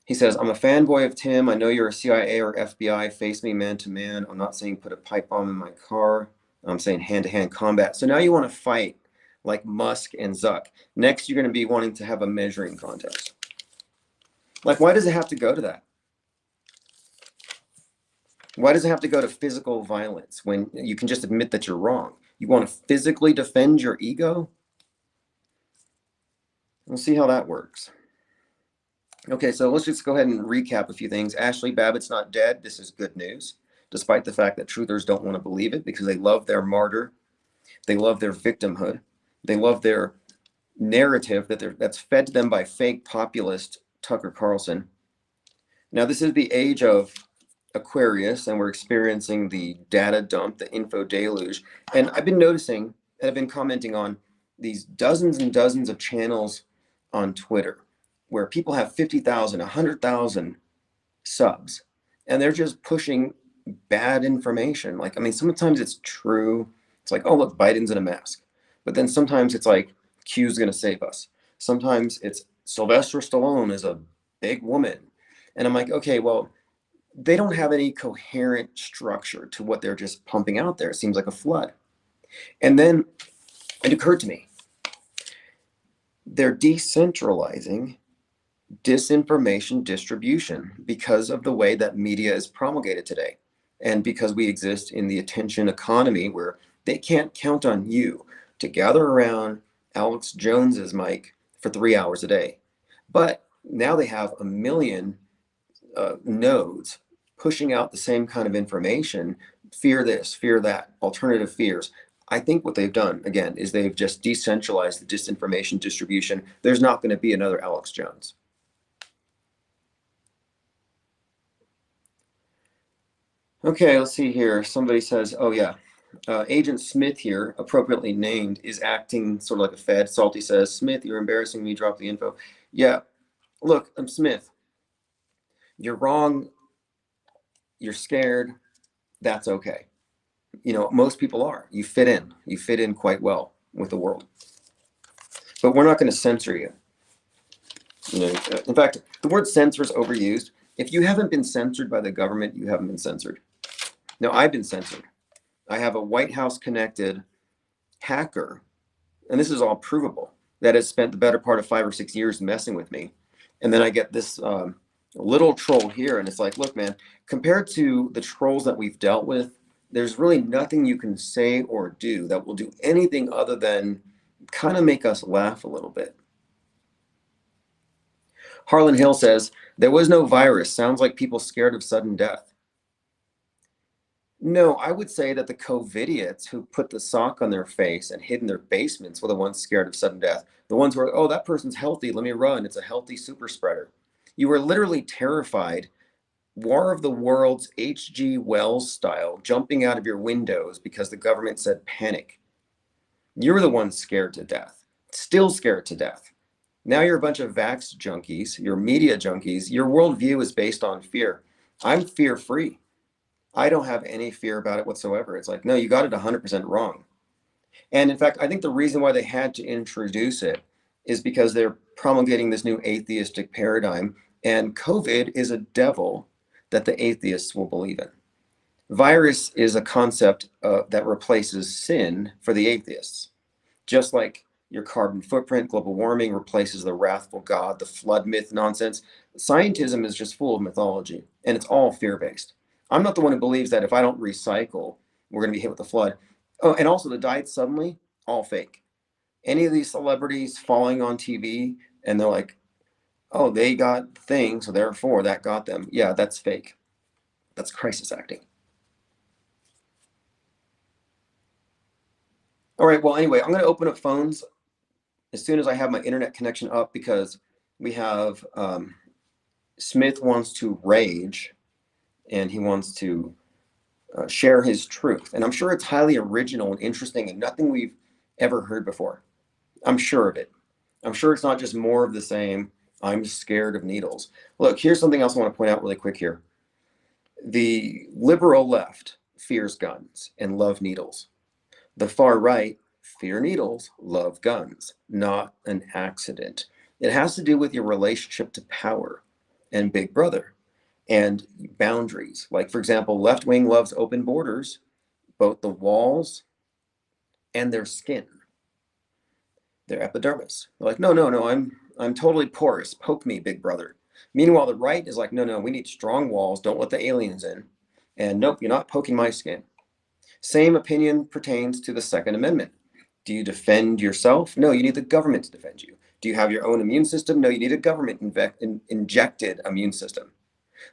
Speaker 1: He says, I'm a fanboy of Tim. I know you're a CIA or FBI. Face me man to man. I'm not saying put a pipe bomb in my car. I'm saying hand-to-hand combat. So now you want to fight like Musk and Zuck. Next, you're going to be wanting to have a measuring contest. Like, why does it have to go to that? Why does it have to go to physical violence when you can just admit that you're wrong? You want to physically defend your ego? We'll see how that works. Okay, so let's just go ahead and recap a few things. Ashley Babbitt's not dead. This is good news, despite the fact that truthers don't want to believe it because they love their martyr. They love their victimhood. They love their narrative that's fed to them by fake populist Tucker Carlson. Now, this is the age of Aquarius, and we're experiencing the data dump, the info deluge. And I've been noticing, and I've been commenting on these dozens and dozens of channels on Twitter where people have 50,000, 100,000 subs, and they're just pushing bad information. Like, I mean, sometimes it's true. It's like, oh, look, Biden's in a mask. But then sometimes it's like, Q's going to save us. Sometimes it's Sylvester Stallone is a big woman. And I'm like, okay, well, they don't have any coherent structure to what they're just pumping out there. It seems like a flood. And then it occurred to me, they're decentralizing disinformation distribution because of the way that media is promulgated today. And because we exist in the attention economy where they can't count on you to gather around Alex Jones's mic for 3 hours a day. But now they have a million nodes pushing out the same kind of information, fear this, fear that, alternative fears. I think what they've done, again, is they've just decentralized the disinformation distribution. There's not going to be another Alex Jones. Okay, let's see here. Somebody says, oh, yeah, Agent Smith here, appropriately named, is acting sort of like a Fed. Salty says, Smith, you're embarrassing me. Drop the info. Yeah, look, I'm Smith. You're wrong. You're scared. That's okay. Most people are. You fit in. You fit in quite well with the world. But we're not going to censor you. In fact, the word censor is overused. If you haven't been censored by the government, you haven't been censored. No, I've been censored. I have a White House connected hacker, and this is all provable, that has spent the better part of 5 or 6 years messing with me. And then I get this little troll here, and it's like, look, man, compared to the trolls that we've dealt with, there's really nothing you can say or do that will do anything other than kind of make us laugh a little bit. Harlan Hill says, there was no virus. Sounds like people scared of sudden death. No, I would say that the COVIDiots who put the sock on their face and hid in their basements were the ones scared of sudden death. The ones who are, oh, that person's healthy, let me run. It's a healthy super spreader. You were literally terrified, War of the Worlds, H.G. Wells style, jumping out of your windows because the government said panic. You were the ones scared to death, still scared to death. Now you're a bunch of vax junkies, you're media junkies. Your worldview is based on fear. I'm fear-free. I don't have any fear about it whatsoever. It's like, no, you got it 100% wrong. And in fact, I think the reason why they had to introduce it is because they're promulgating this new atheistic paradigm, and COVID is a devil that the atheists will believe in. Virus is a concept that replaces sin for the atheists, just like your carbon footprint, global warming replaces the wrathful God, the flood myth nonsense. Scientism is just full of mythology, and it's all fear-based. I'm not the one who believes that if I don't recycle, we're going to be hit with a flood. Oh, and also the diet suddenly, all fake. Any of these celebrities falling on TV and they're like, oh, they got the thing, so therefore that got them. Yeah, that's fake. That's crisis acting. All right, well, anyway, I'm going to open up phones as soon as I have my internet connection up because we have Smith wants to rage and he wants to share his truth. And I'm sure it's highly original and interesting and nothing we've ever heard before. I'm sure of it. I'm sure it's not just more of the same. I'm scared of needles. Look, here's something else I want to point out really quick here. The liberal left fears guns and love needles. The far right fear needles, love guns. Not an accident. It has to do with your relationship to power and Big Brother and boundaries. Like, for example, left wing loves open borders, both the walls and their skin, their epidermis. They're like, no, I'm totally porous. Poke me, Big Brother. Meanwhile, the right is like, no, we need strong walls. Don't let the aliens in. And nope, you're not poking my skin. Same opinion pertains to the Second Amendment. Do you defend yourself? No, you need the government to defend you. Do you have your own immune system? No, you need a government injected immune system.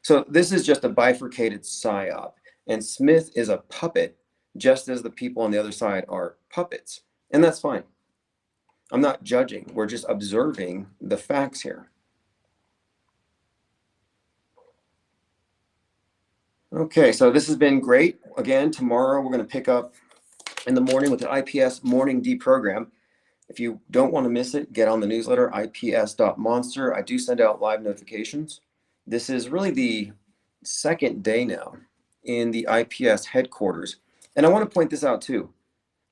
Speaker 1: So this is just a bifurcated psyop. And Smith is a puppet, just as the people on the other side are puppets. And that's fine. I'm not judging. We're just observing the facts here. Okay, so this has been great. Again, tomorrow we're going to pick up in the morning with the IPS morning deprogram. If you don't want to miss it, get on the newsletter, ips.monster. I do send out live notifications. This is really the second day now in the IPS headquarters. And I want to point this out too.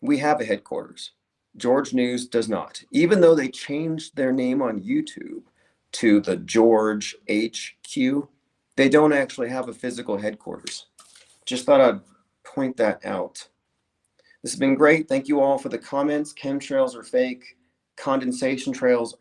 Speaker 1: We have a headquarters. George News does not. Even though they changed their name on YouTube to the George HQ, they don't actually have a physical headquarters. Just thought I'd point that out. This has been great. Thank you all for the comments. Chemtrails are fake. Condensation trails